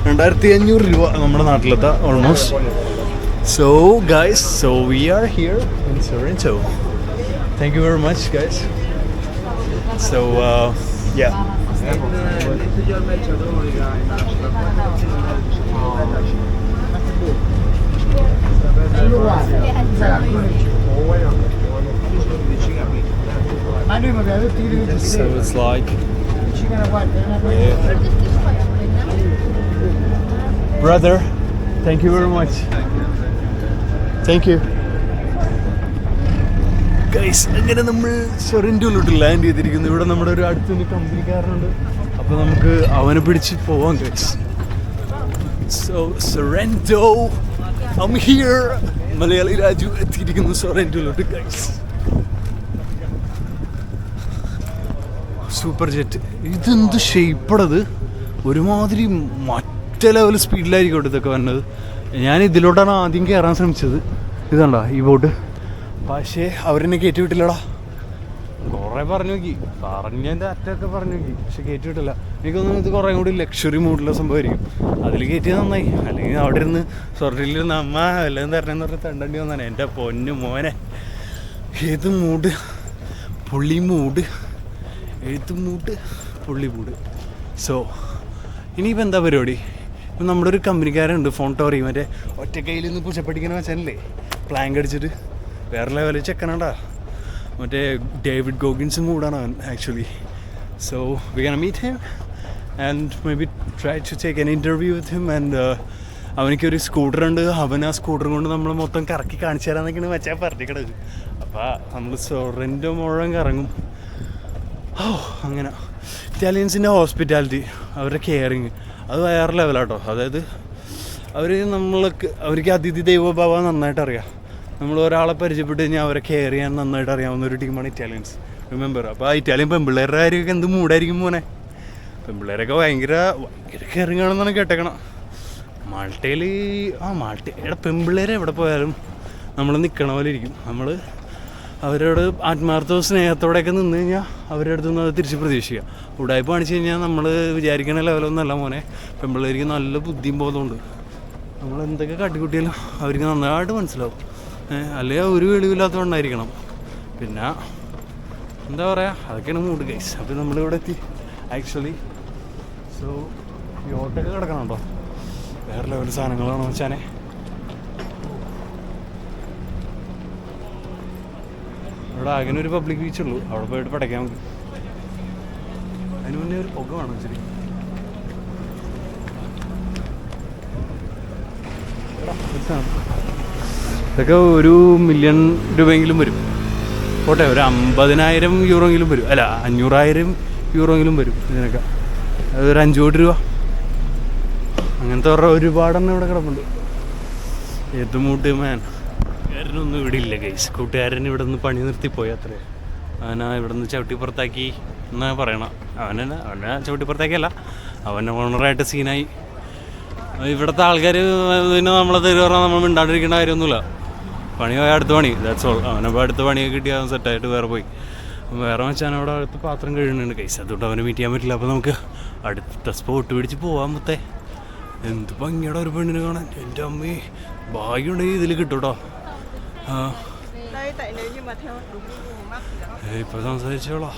2500 രൂപ നമ്മുടെ നാട്ടിലെത്താം almost. So guys, so we are here in Sorrento. Thank you very much guys. So yeah, so it's like brother, thank you very much. Thank you guys. അങ്ങനെ നമ്മൾ സൊറൻറ്റോയിലോട്ട് ലാൻഡ് ചെയ്തിരിക്കുന്നു. ഇവിടെ നമ്മുടെ ഒരു അടുത്തൊരു കമ്പനിക്കാരനുണ്ട്, അപ്പോൾ നമുക്ക് അവനെ പിടിച്ച് പോവാം guys. So Sorrento, I'm here. Malayali Raju എത്തിയിരിക്കുന്നു സൊറൻറ്റോയിലോട്ട് ഗൈസ്. സൂപ്പർ ജെറ്റ്, ഇതെന്ത് ഷേപ്പടത്, ഒരുമാതിരി മറ്റേ ലെവൽ സ്പീഡിലായിരിക്കും ഇതൊക്കെ വന്നത്. ഞാൻ ഇതിലോട്ടാണ് ആദ്യം കയറാൻ ശ്രമിച്ചത്. ഇതാണ്ടാ ഈ ബോട്ട്, പക്ഷേ അവരെന്നെ കയറ്റി വിട്ടില്ലടാ. കുറേ പറഞ്ഞു നോക്കി, പറഞ്ഞതിൻ്റെ അറ്റമൊക്കെ പറഞ്ഞു നോക്കി, പക്ഷെ കയറ്റി വിട്ടില്ല. എനിക്കൊന്നും ഇത് കുറേ കൂടി ലക്ഷറി മൂഡിലുള്ള സംഭവമായിരിക്കും. അതിൽ കയറ്റിയത് നന്നായി, അല്ലെങ്കിൽ അവിടെ ഇരുന്ന് സ്വർണ്ണയിലിരുന്ന് അമ്മ എല്ലാം തരണമെന്ന് പറഞ്ഞ് തണ്ടണ്ടി വന്നാണ്. എൻ്റെ പൊന്നു മോനെ, ഏത് മൂഡ്, പുള്ളി മൂഡ്, എഴുത്ത് മൂഡ്, പുള്ളി മൂഡ്. സോ ഇനിയിപ്പോൾ എന്താ പരിപാടി? ഇപ്പം നമ്മുടെ ഒരു കമ്പനിക്കാരുണ്ട് ഫോൺടോറി, മറ്റേ ഒറ്റ കയ്യിൽ നിന്ന് പുഷപ്പടിക്കുന്ന വെച്ചാലല്ലേ പ്ലാങ്ക് അടിച്ചിട്ട് വേറെ ലെവലിൽ ചെക്കനാണ്ടാ. മറ്റേ ഡേവിഡ് ഗോഗിൻസ് മൂഡാണ് അവൻ actually. So we can meet him and maybe try to take an interview with him. And അവനിക്കൊരു സ്കൂട്ടറുണ്ട്, അവൻ ആ സ്കൂട്ടർ കൊണ്ട് നമ്മൾ മൊത്തം കറക്കി കാണിച്ചു തരാമെന്നൊക്കെയാണ് വെച്ചാൽ പറഞ്ഞിക്കണത്. അപ്പോൾ നമ്മൾ സൊറൻറ്റോ മുഴുവൻ കറങ്ങും. ഓ അങ്ങനെ ഇറ്റാലിയൻസിൻ്റെ ഹോസ്പിറ്റാലിറ്റി, അവരുടെ കെയറിങ് അത് വേറെ ലെവലാട്ടോ. അതായത് അവർക്ക് അതിഥി ദൈവഭാവ നന്നായിട്ട് അറിയാം. നമ്മൾ ഒരാളെ പരിചയപ്പെട്ട് കഴിഞ്ഞാൽ അവരെ കെയർ ചെയ്യാൻ നന്നായിട്ട് അറിയാവുന്ന ഒരു ടീമാണ് ഇറ്റാലിയൻസ്, റിമെമ്പർ. അപ്പോൾ ആ ഇറ്റാലിയൻ പെൺപിള്ളേരുടെ കാര്യമൊക്കെ എന്ത് മൂടായിരിക്കും മോനെ. പെൺപിള്ളേരൊക്കെ ഭയങ്കര കെയറിങ് ആണെന്നാണ് കേട്ടേക്കണം. മാൾട്ടയിൽ മാൾട്ടയുടെ പെൺപിള്ളേരെ എവിടെ പോയാലും നമ്മൾ നിൽക്കണ പോലെ ഇരിക്കും. നമ്മൾ അവരോട് ആത്മാർത്ഥവും സ്നേഹത്തോടെയൊക്കെ നിന്ന് കഴിഞ്ഞാൽ അവരുടെ അടുത്ത് നിന്ന് അത് തിരിച്ച് പ്രതീക്ഷിക്കുക. ഉടായ്പ കാണിച്ച് കഴിഞ്ഞാൽ നമ്മൾ വിചാരിക്കുന്ന ലെവലൊന്നുമല്ല മോനെ. പെൺപിള്ളേർക്ക് നല്ല ബുദ്ധിയും ബോധമുണ്ട്. നമ്മൾ എന്തൊക്കെ കാട്ടിക്കുട്ടിയാലും അവർക്ക് നന്നായിട്ട് മനസ്സിലാവും. അല്ലെങ്കിൽ ഒരു വെളിവില്ലാത്തതുകൊണ്ടായിരിക്കണം. പിന്നെ എന്താ പറയുക, അതൊക്കെയാണ് മൂഡ് ഗൈസ്. അപ്പോൾ നമ്മളിവിടെ എത്തി ആക്ച്വലി. സോ ഈ ഓട്ടൊക്കെ കിടക്കണം കേട്ടോ, വേറെ ലെവൽ സാധനങ്ങളാണോ വെച്ചാനെ. ഇവിടെ ആകെ ഒരു പബ്ലിക് ബീച്ചുള്ളൂ, അവിടെ പോയിട്ട് പടയ്ക്കാൻ നമുക്ക്. അതിന് മുന്നേ ഒരു പുക വേണം ശരി. ഇതൊക്കെ 1,000,000 രൂപയെങ്കിലും വരും. പോട്ടെ, ഒരു 50,000 യൂറോയെങ്കിലും വരും. അല്ല, 500,000 യൂറോയെങ്കിലും വരും ഇതിനൊക്കെ. അതൊരു 5 കോടി രൂപ അങ്ങനത്തെ ഒരുപാടെണ്ണം ഇവിടെ കിടപ്പുണ്ട്. ഏത് മൂട്ട് മാൻ. കൂട്ടുകാരനൊന്നും ഇവിടെ ഇല്ല ഗൈസ്. കൂട്ടുകാരൻ ഇവിടെ നിന്ന് പണി നിർത്തിപ്പോയി അത്രേ. അവനെ ഇവിടെ നിന്ന് ചവിട്ടി പുറത്താക്കി എന്നാ പറയണം. അവനെ ചവിട്ടി പുറത്താക്കിയല്ല, അവനെ ഓണറായിട്ട് സീനായി. ഇവിടുത്തെ ആൾക്കാർ പിന്നെ നമ്മളെ തരുവാ, നമ്മൾ മിണ്ടാണ്ടിരിക്കേണ്ട കാര്യമൊന്നുമില്ല. പണി പോയ അടുത്ത പണി, ദാറ്റ്സ് ഓൾ. അവനപ്പോൾ അടുത്ത പണിയൊക്കെ കിട്ടി അവൻ സെറ്റായിട്ട് വേറെ പോയി. വേറെ വെച്ചാൽ അവിടെ അടുത്ത് പാത്രം കഴിയുന്നുണ്ട് കൈസ്. അതുകൊണ്ട് അവനെ മീറ്റ് ചെയ്യാൻ പറ്റില്ല. അപ്പോൾ നമുക്ക് അടുത്ത സ്പോട്ട് പിടിച്ച് പോകാൻ പറ്റേ. എന്ത് ഭംഗിയുടെ ഒരു പെണ്ണിനെ കാണാൻ. എൻ്റെ അമ്മേ, ഭാഗ്യമുണ്ടെങ്കിൽ ഇതിൽ കിട്ടും കേട്ടോ. ഇപ്പം സംസാരിച്ചോളാ,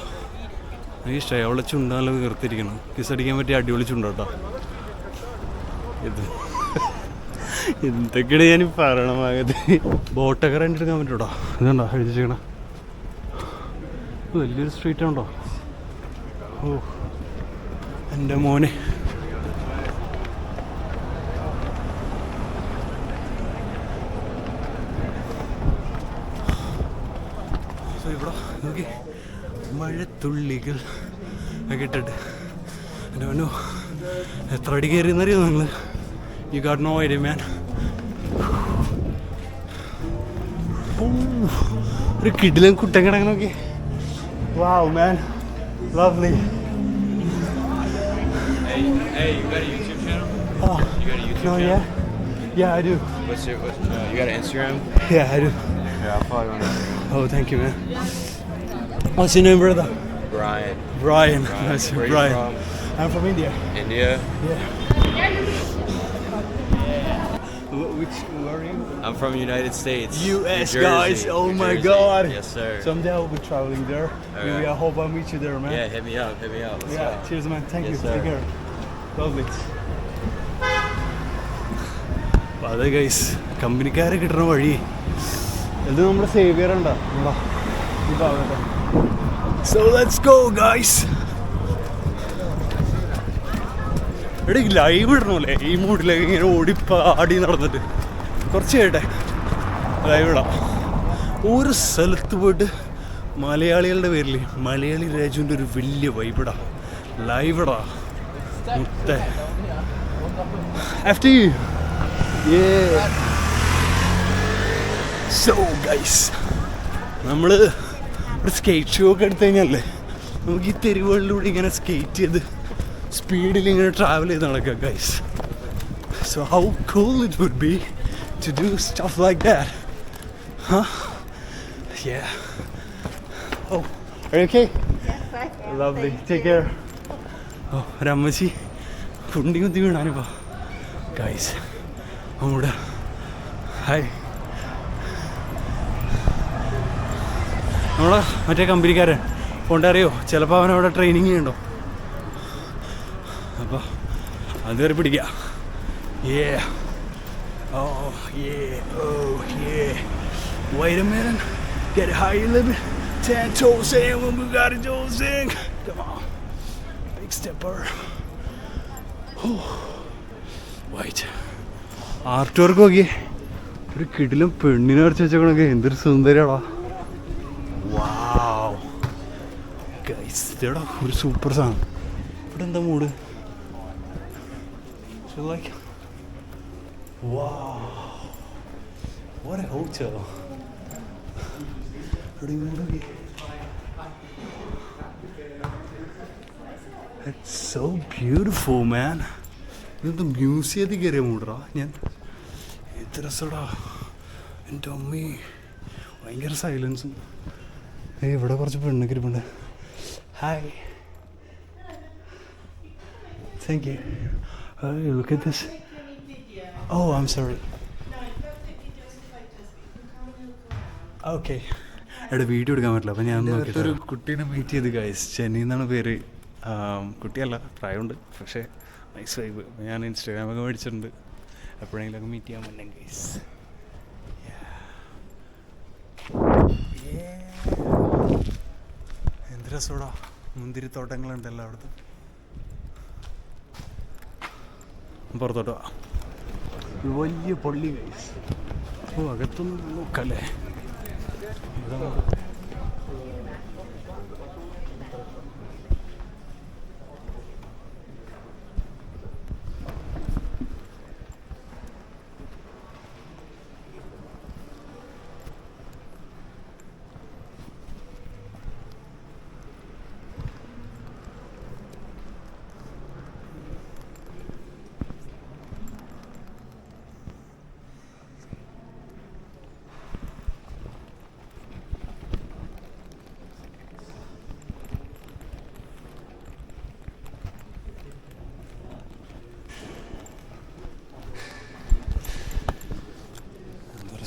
എനിക്ക് ഇഷ്ടമായി. അവളെ ചുണ്ടാനല്ല വീർത്തിരിക്കണം. കിസടിക്കാൻ പറ്റിയ അടിപൊളി ചുണ്ടോട്ടോ ഇത്. എന്തൊക്കെയാണ് ഞാൻ പറയണമാകത്. ബോട്ടൊക്കെ റെൻ്റ് എടുക്കാൻ പറ്റൂട്ടോ. ഇതുണ്ടോ എഴുതിച്ചേക്കണ വലിയൊരു സ്ട്രീറ്റ് ഉണ്ടോ. ഓ എൻ്റെ മോനെ. ഇവിടെ നോക്കി മഴത്തുള്ളികൾ ഒക്കെ ഇട്ടിട്ട് എൻ്റെ മോനോ എത്ര അടി കയറിയെന്നറിയോ നിങ്ങൾ? യു ഗോട്ട് നോ ഐഡിയ മാൻ. ഒരു കിടിലൻ കുട്ടൻ കിടക്കണൊക്കെ. വാവ് മാൻ, lovely. Hey, you got a YouTube channel? Oh, You got a YouTube no, channel? yeah, I do. You got an Instagram? Yeah, I do. Yeah, I'll follow you on Instagram. Oh, thank you, man. What's your name, brother? Brian. Brian. Nice, Where Brian. are you from? I'm from India. India? Yeah. Where are you? I'm from United States. US, New Jersey, guys. Oh New my Jersey. God. Yes, sir. Someday I'll be traveling there. Maybe Alright. I hope I'll meet you there, man. Yeah, hit me up. Let's Yeah. go. Cheers, man. Thank Yes, you. sir. Take care. Lovely. അതെ ഗൈസ്, കമ്പനിക്കാരെ കിട്ടുന്ന വഴി ഇത് നമ്മുടെ സേവിയർ ഉണ്ടോ? So let's go guys. എടീ ലൈവ് ഇടണമല്ലേ ഈ മൂഡിലേക്ക് ഇങ്ങനെ ഓടിപ്പാടി നടന്നിട്ട്? കുറച്ച് കേട്ടെ ലൈവ് ഇടാം. ഒരു സ്ഥലത്ത് പോയിട്ട് മലയാളികളുടെ പേരിൽ മലയാളി രാജുവിൻ്റെ ഒരു വലിയ വൈബിടാ, ലൈവ് ഇടാ മുത്തേ. After you. Yeah. So guys, നമ്മൾ ഒരു സ്കേറ്റ് ഷോ ഒക്കെ എടുത്തു കഴിഞ്ഞാലേ നമുക്ക് ഈ തെരുവുകളിലൂടെ ഇങ്ങനെ സ്കേറ്റ് ചെയ്ത് സ്പീഡിൽ ഇങ്ങനെ ട്രാവൽ ചെയ്ത് നടക്കാം guys. So how cool it would be to do stuff like that, huh? Yeah. Oh, are you okay? Lovely. Take care. Oh, ഒരമ്മച്ചി കുണ്ടി കുത്തി വീണാനിപ്പോ ഗൈസ്. അവിടെ ഹായ്, നമ്മളെ മറ്റേ കമ്പനിക്കാരൻ കൊണ്ടറിയോ, ചിലപ്പോൾ അവനവിടെ ട്രെയിനിങ് ചെയ്യണ്ടോ, അപ്പോൾ അത് കയറി പിടിക്കുക. Yeah. Oh, yeah. Oh, yeah. Wait a minute. Get it how you living. 10 toes in when we got it toes in. Come on. Big stepper. Wait. Art work നോക്കി, ഒരു കിടിലും പെണ്ണിനെ വരച്ച് വെച്ചേക്കണൊക്കെ എന്തൊരു സുന്ദരിയാടാ. വാവ് ഗൈസ്, ഇതേടാ ഒരു സൂപ്പർ സാധനം. ഇവിടെ എന്താ mood? Like wow, what a hotel. It's so beautiful, man. ഇത് മ്യൂസിയത്തിൽ കയറിയ മൂടറാ ഞാൻ. എത്ര രസടാ എൻ്റെ അമ്മേ, ഭയങ്കര സൈലൻസും. ഇവിടെ കുറച്ച് പെണ്ണൊക്കെ ഇരിപ്പുണ്ട്. Hi, thank you. Look at this. Oh, I'm sorry. Okay. എടാ വീഡിയോ എടുക്കാൻ പറ്റില്ല, അപ്പം ഞാൻ നോക്കിയിട്ടൊരു കുട്ടീനെ മീറ്റ് ചെയ്ത് ഗൈസ്. ചെന്നൈ എന്നാണ് പേര്. കുട്ടിയല്ല, പ്രായമുണ്ട്, പക്ഷേ നൈസ് വൈബ്. ഞാൻ ഇൻസ്റ്റാഗ്രാമൊക്കെ മേടിച്ചിട്ടുണ്ട്, എപ്പോഴെങ്കിലൊക്കെ മീറ്റ് ചെയ്യാൻ പറ്റും ഗൈസ്. എന്ത് രസോടാ, മുന്തിരിത്തോട്ടങ്ങളുണ്ടല്ലോ അവിടുത്തെ. പുറത്തോട്ടോ വലിയ പള്ളി ഗൈസ്. ഓ, അകത്തൊന്നും നോക്കല്ലേ.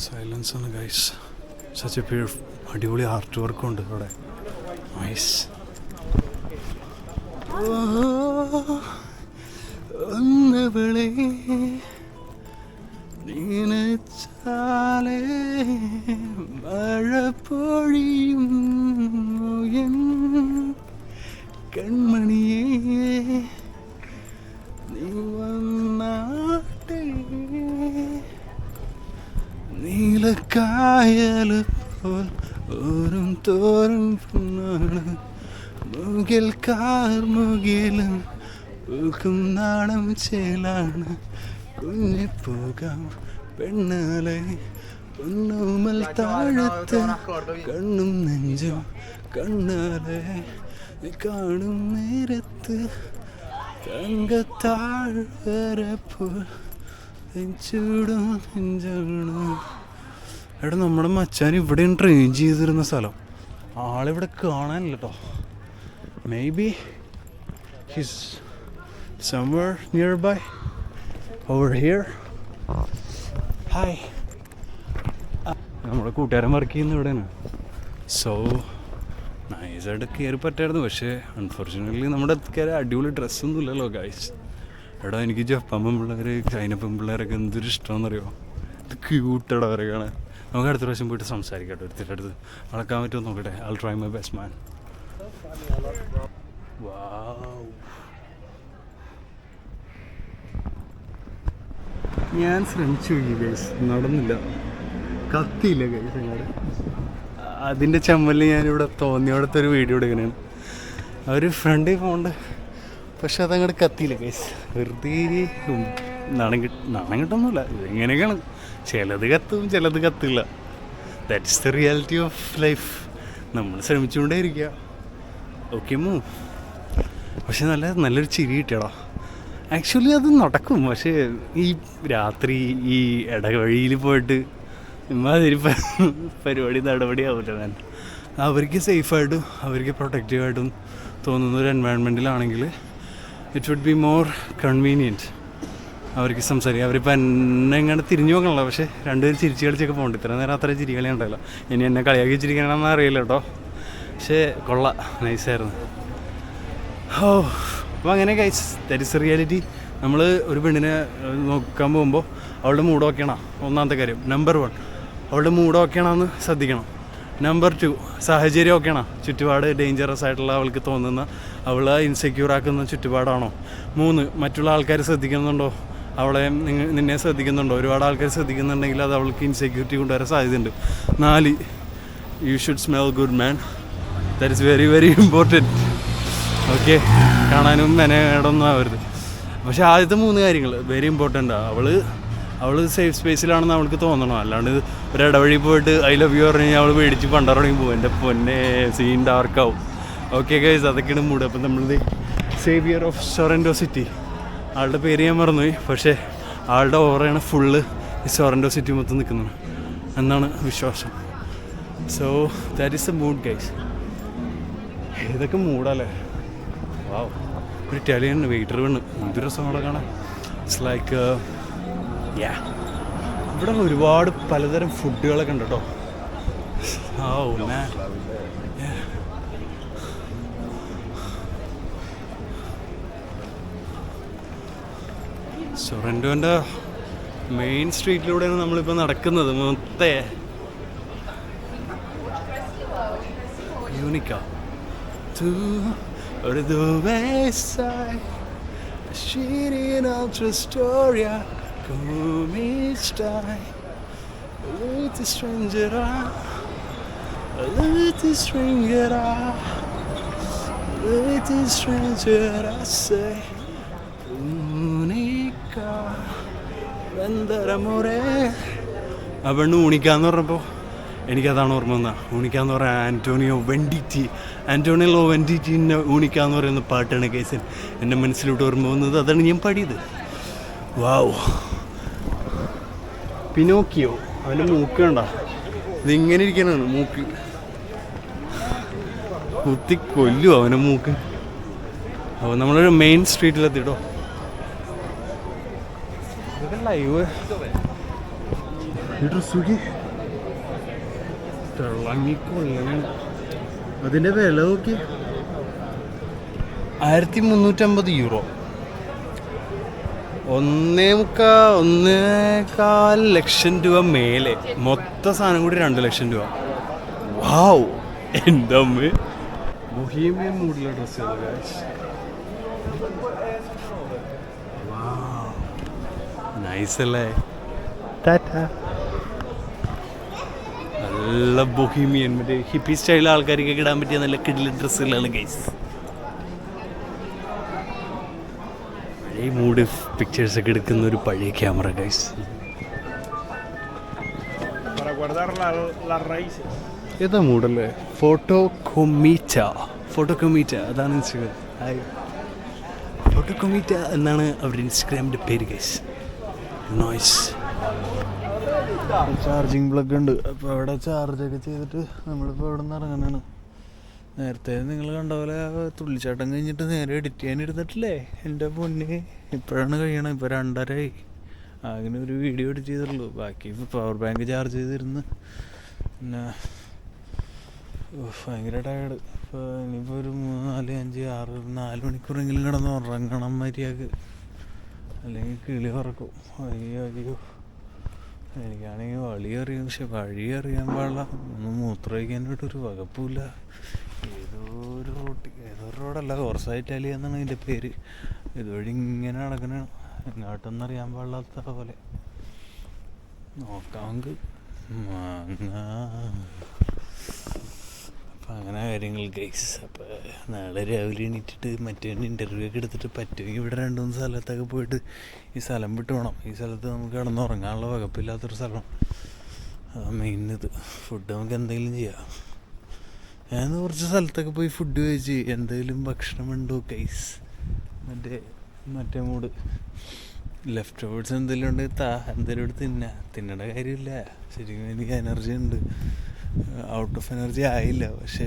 സൈലൻസ് ആണ് ഗൈസ്. സച്ച് എ ബ്യൂട്ടിഫുൾ, അടിപൊളി ആർട്ട് വർക്കും ഉണ്ട് ഇവിടെ. നൈസ്. ഒന്നവളെ നീനച്ചാലേ മഴ പൊഴിയും എൻ കൺമണിയേ നീ വന്നാട്ടേ നീലക്കായൽ പോൽ ഓരും തോറും പൊന്നാണ് മുകിൽ കാർമുകിലും നാണം ചേലാണ് കുഞ്ഞി പോകാം പെണ്ണാലെ പൊന്നുമൽ താഴത്ത് കണ്ണും നെഞ്ചും കണ്ണാലെ കാണും നേരത്ത് തങ്കത്താഴ്വരപ്പോ ചൂടും നെഞ്ചാണ്. എടാ നമ്മുടെ മച്ചാൻ ഇവിടെയും ട്രെയിൻ ചെയ്തിരുന്ന സ്ഥലം ആളിവിടെ കാണാനില്ല കേട്ടോ. May be his somewhere nearby over here. Hi, നമ്മുടെ കൂട്ടുകാരൻ വർക്ക് ചെയ്യുന്ന ഇവിടെയാണ്. സോ നൈസായിട്ട് കയറി പറ്റായിരുന്നു. പക്ഷേ അൺഫോർച്യുനേറ്റ്ലി നമ്മുടെ കയറി അടിപൊളി ഡ്രസ്സൊന്നും ഇല്ലല്ലോ ഗൈസ്. എടാ എനിക്ക് ജപ്പാൻ പെൺപിള്ളേർ ചൈന പെൺപിള്ളേരൊക്കെ എന്തൊരു ഇഷ്ടമാണെന്നറിയോ. ഇത് ക്യൂട്ടടാ അവരെ കാണാൻ. നമുക്ക് അടുത്ത പ്രാവശ്യം പോയിട്ട് സംസാരിക്കട്ടെ. ഒരുത്തിൻ്റെ അടുത്ത് അളക്കാൻ പറ്റുമോ നോക്കട്ടെ. I will try my best man. Wow, ഞാൻ ശ്രമിച്ചു നോക്കി ഗൈസ്, നടന്നില്ല, കത്തിയില്ല ഗൈസ്. അങ്ങോട്ട് അതിൻ്റെ ചമ്മലിൽ ഞാനിവിടെ തോന്നിയോടത്തെ ഒരു വീഡിയോ എടുക്കണേണ്. ഒരു ഫ്രണ്ടിൽ പോകുന്നുണ്ട്, പക്ഷെ അതങ്ങോട്ട് കത്തിയില്ല ഗൈസ്. വെറുതെ നാണം കിട്ടുന്നില്ല. ഇങ്ങനെയൊക്കെയാണ്, ചിലത് കത്തും ചിലത് കത്തില്ല. That's the reality of life. നമ്മൾ ശ്രമിച്ചുകൊണ്ടേ ഇരിക്കുക. Okay move. പക്ഷെ നല്ലൊരു ചിരി കിട്ടിയടാ. ആക്ച്വലി അത് നടക്കും. പക്ഷേ ഈ രാത്രി ഈ ഇടവഴിയിൽ പോയിട്ട് ഇമ്മാതിരി പരിപാടി നടപടിയാവില്ല. ഞാൻ അവർക്ക് സേഫായിട്ടും അവർക്ക് പ്രൊട്ടക്റ്റീവായിട്ടും തോന്നുന്ന ഒരു എൻവയൺമെൻറ്റിലാണെങ്കിൽ it would be more convenient അവർക്ക് സംസാരിക്കാം. അവരിപ്പോൾ എന്നെ എങ്ങനെ തിരിഞ്ഞു നോക്കണല്ലോ. പക്ഷേ രണ്ടുപേരും ചിരിച്ച് കളിച്ചൊക്കെ പോകണ്ട. ഇത്ര നേരം അത്ര ചിരി കളി ഉണ്ടല്ലോ. ഇനി എന്നെ കളിയാക്കി ചിരിക്കണമെന്ന് അറിയില്ല കേട്ടോ. പക്ഷേ കൊള്ളാം, നൈസായിരുന്നു. ഓ, അപ്പോൾ അങ്ങനെ ഗൈസ്, ദാറ്റ് ഇസ് റിയാലിറ്റി. നമ്മൾ ഒരു പെണ്ണിനെ നോക്കാൻ പോകുമ്പോൾ അവളുടെ മൂഡ് ഓക്കെയാണോ, ഒന്നാമത്തെ കാര്യം. നമ്പർ 1, അവളുടെ മൂഡ് ഓക്കെയാണെന്ന് ശ്രദ്ധിക്കണം. നമ്പർ 2, സാഹചര്യം ഓക്കെയാണോ, ചുറ്റുപാട് ഡേഞ്ചറസ് ആയിട്ടുള്ള അവൾക്ക് തോന്നുന്ന, അവളെ ഇൻസെക്യൂർ ആക്കുന്ന ചുറ്റുപാടാണോ. 3, മറ്റുള്ള ആൾക്കാർ ശ്രദ്ധിക്കുന്നുണ്ടോ, അവളെ നിന്നെ ശ്രദ്ധിക്കുന്നുണ്ടോ. ഒരുപാട് ആൾക്കാർ ശ്രദ്ധിക്കുന്നുണ്ടെങ്കിൽ അത് അവൾക്ക് ഇൻസെക്യൂരിറ്റി കൊണ്ടുവരാൻ സാധ്യതയുണ്ട്. 4, you should smell good man. That is very very important. Okay, കാണാനും മെനടൊന്നും ആവരുത്. പക്ഷേ ആദ്യത്തെ 3 കാര്യങ്ങൾ വെരി ഇമ്പോർട്ടൻ്റാണ്. അവൾ സേഫ് സ്പേസിലാണെന്ന് അവൾക്ക് തോന്നണം. അല്ലാണ്ട് ഒരു ഇടവഴി പോയിട്ട് ഐ ലവ് യു പറഞ്ഞു കഴിഞ്ഞാൽ അവൾ പേടിച്ച് പണ്ടറങ്ങി പോകും. എൻ്റെ പൊന്നെ, സീൻ ഡാർക്കാവും. ഓക്കെ ഗൈസ്, അതൊക്കെയാണ് മൂഡ്. അപ്പം നമ്മളിത് സേവിയർ ഓഫ് സൊറൻറ്റോ സിറ്റി, ആളുടെ പേര് ഞാൻ മറന്നുപോയി. പക്ഷേ ആളുടെ ഓറയാണ് ഫുള്ള് ഈ സൊറൻറ്റോ സിറ്റി മൊത്തം നിൽക്കുന്നത് എന്നാണ് വിശ്വാസം. So that is A mood guys. ഇതൊക്കെ മൂടല്ലേ. വാവ്, ഒരു ഇറ്റാലിയൻ വെയിറ്റർ വേണം. എന്ത് രസം അവിടെ കാണാൻ. ഇറ്റ്സ് ലൈക്ക് ഇവിടെ ഒരുപാട് പലതരം ഫുഡുകളൊക്കെ ഉണ്ട് കേട്ടോ. ഓ മാൻ, സൊറൻറ്റോൻ്റെ മെയിൻ സ്ട്രീറ്റിലൂടെയാണ് നമ്മളിപ്പോൾ നടക്കുന്നത്. മൊത്തേ യൂണിക്കാ or the west side, shooting ultra storia, come each time. A little stranger, a little stranger, a little stranger, I say, Unica, vendere amore. അവണ് ഊണിക്കാന്ന് പറഞ്ഞപ്പോൾ എനിക്കതാണ് ഓർമ്മ വന്നത്. ഊണിക്കാന്ന് പറഞ്ഞാൽ ആൻ്റോണിയോ വെൻഡിറ്റിൻ്റെ ഊണിക്കാന്ന് പറയുന്ന പാട്ടാണ് കേസൻ എൻ്റെ മനസ്സിലോട്ട് ഓർമ്മ വന്നത്. അതാണ് ഞാൻ പാടിയത്. വാവ്, പിനോക്കിയോ, അവൻ്റെ മൂക്ക് കണ്ട, ഇതിങ്ങനെ ഇരിക്കാനാണ് മൂക്ക്. കുത്തി കൊല്ലും അവൻ്റെ മൂക്ക്. അപ്പോൾ നമ്മളൊരു മെയിൻ സ്ട്രീറ്റിലെത്തിട്ടോ. ഇതൊക്കെ ലൈവ് സുഖി തിളങ്ങിക്കൊള്ളണം. അതിൻ്റെ വില നോക്കി, 1350 യൂറോ. 1.25 ലക്ഷം രൂപ മേലെ. മൊത്തം സാധനം കൂടി 2 ലക്ഷം രൂപ. വാവ്, എൻ്റെ അമ്മ, ബൊഹീമിയൻ മൂഡിലെ ഡ്രസ്സുകൾ. നൈസ് അല്ലേ. ടാറ്റ. നല്ല ബൊഹീമിയൻ, മറ്റേ ഹിപ്പി സ്റ്റൈൽ ആൾക്കാർക്കൊക്കെ ഇടാൻ പറ്റിയ നല്ല കിടിലൻ ഡ്രസ്സുകളാണ് ഗൈസ്. പഴയ മൂഡ് പിക്ചേഴ്സൊക്കെ എടുക്കുന്ന ഒരു പഴയ camera guys. Para guardar las raíces. ഏതാ മൂഡല്ലേ? ഫോട്ടോകൊമീറ്റ അതാണ് ഇൻസ്റ്റഗ്രാം. ഫോട്ടോകൊമീറ്റ എന്നാണ് അവരുടെ ഇൻസ്റ്റഗ്രാമിൻ്റെ പേര് ഗൈസ്. നോയ്സ്. ചാർജിങ് പ്ലഗ് ഉണ്ട്. അപ്പോൾ അവിടെ ചാർജൊക്കെ ചെയ്തിട്ട് നമ്മളിപ്പോൾ ഇവിടെ നിന്ന് ഇറങ്ങാനാണ്. നേരത്തെ നിങ്ങൾ കണ്ട പോലെ തുള്ളിച്ചാട്ടം കഴിഞ്ഞിട്ട് നേരെ എഡിറ്റ് ചെയ്യാൻ ഇരുന്നിട്ടില്ലേ എൻ്റെ പൊന്നെ. ഇപ്പോഴാണ് കഴിയണം. ഇപ്പോൾ 2:30 അങ്ങനെ ഒരു വീഡിയോ എഡിറ്റ് ചെയ്തിട്ടുള്ളൂ. ബാക്കി ഇപ്പോൾ പവർ ബാങ്ക് ചാർജ് ചെയ്തിരുന്ന് പിന്നെ ഭയങ്കര ടയർഡ്. ഇപ്പോൾ ഇനിയിപ്പോൾ ഒരു 3, 4, 5, 6, 4 മണിക്കൂറെങ്കിലും കിടന്ന് ഉറങ്ങണം മര്യാദക്ക്, അല്ലെങ്കിൽ കിളി ഉറക്കും. അയ്യോ എനിക്കാണെങ്കിൽ വഴി അറിയാം, പക്ഷെ വഴി അറിയാൻ പാടില്ല. ഒന്നും മൂത്രമൊഴിക്കാനായിട്ടൊരു വകുപ്പില്ല. ഏതോ റോഡല്ല, ഹോർസായിറ്റാലി എന്നാണ് അതിൻ്റെ പേര്. ഇതുവഴി ഇങ്ങനെ നടക്കണ എങ്ങോട്ടൊന്നും അറിയാൻ പാടില്ലാത്ത പോലെ. നോക്കാമെങ്കിൽ അപ്പം അങ്ങനെ കാര്യങ്ങൾ ഗൈസ്. അപ്പോൾ നാളെ രാവിലെ എണീറ്റിട്ട് മറ്റേ ഇൻ്റർവ്യൂ ഒക്കെ എടുത്തിട്ട് പറ്റുമെങ്കിൽ ഇവിടെ 2-3 സ്ഥലത്തൊക്കെ പോയിട്ട് ഈ സ്ഥലം വിട്ട് പോകണം. ഈ സ്ഥലത്ത് നമുക്ക് കിടന്നുറങ്ങാനുള്ള വകുപ്പില്ലാത്തൊരു സ്ഥലം. മെയിൻ ഇത് ഫുഡ് നമുക്ക് എന്തെങ്കിലും ചെയ്യാം. ഞാൻ കുറച്ച് സ്ഥലത്തൊക്കെ പോയി ഫുഡ് കഴിച്ച് എന്തെങ്കിലും ഭക്ഷണമുണ്ടോ ഗൈസ്. മറ്റേ മൂഡ് ലെഫ്റ്റ് ഓവേഴ്സ് എന്തെങ്കിലും ഉണ്ടെങ്കിൽ എന്തെങ്കിലും എടുത്ത് തിന്നേണ്ട കാര്യമില്ല. ശരിക്കും എനിക്ക് എനർജി ഉണ്ട്, ഔട്ട് ഓഫ് എനർജി ആയില്ല. പക്ഷേ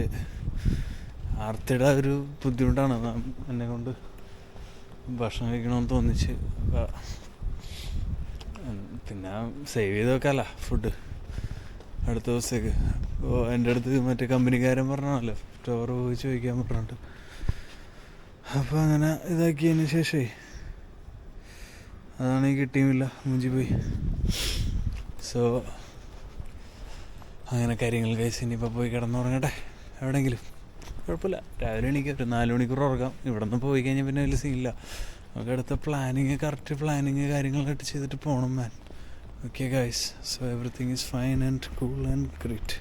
ആർത്തിയുടെ ഒരു ബുദ്ധിമുട്ടാണ് എന്നെ കൊണ്ട് ഭക്ഷണം കഴിക്കണമെന്ന് തോന്നിച്ച്. പിന്നെ സേവ് ചെയ്ത് വെക്കാമല്ല ഫുഡ് അടുത്ത ദിവസത്തേക്ക്. അപ്പോൾ എൻ്റെ അടുത്ത് മറ്റേ കമ്പനിക്കാരൻ പറഞ്ഞാണല്ലോ സ്റ്റോർ പോയി ചോദിക്കാൻ പറഞ്ഞിട്ട്. അപ്പോൾ അങ്ങനെ ഇതാക്കിയതിന് ശേഷമേ അതാണെങ്കിൽ കിട്ടിയുമില്ല, മൂഞ്ചി പോയി. സോ അങ്ങനെ കാര്യങ്ങൾ കഴിച്ച് ഇനിയിപ്പോൾ പോയി കിടന്നുറങ്ങട്ടെ എവിടെയെങ്കിലും. കുഴപ്പമില്ല, രാവിലെ എണീക്കാം, ഒരു 4 മണിക്കൂർ ഉറങ്ങാം. ഇവിടെ നിന്ന് പോയി കഴിഞ്ഞാൽ പിന്നെ വലിയ സീനില്ല. നമുക്ക് അടുത്ത കറക്റ്റ് പ്ലാനിങ് കാര്യങ്ങളായിട്ട് ചെയ്തിട്ട് പോകണം മാൻ. Okay guys, so everything is fine and cool and great.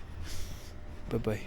Bye bye.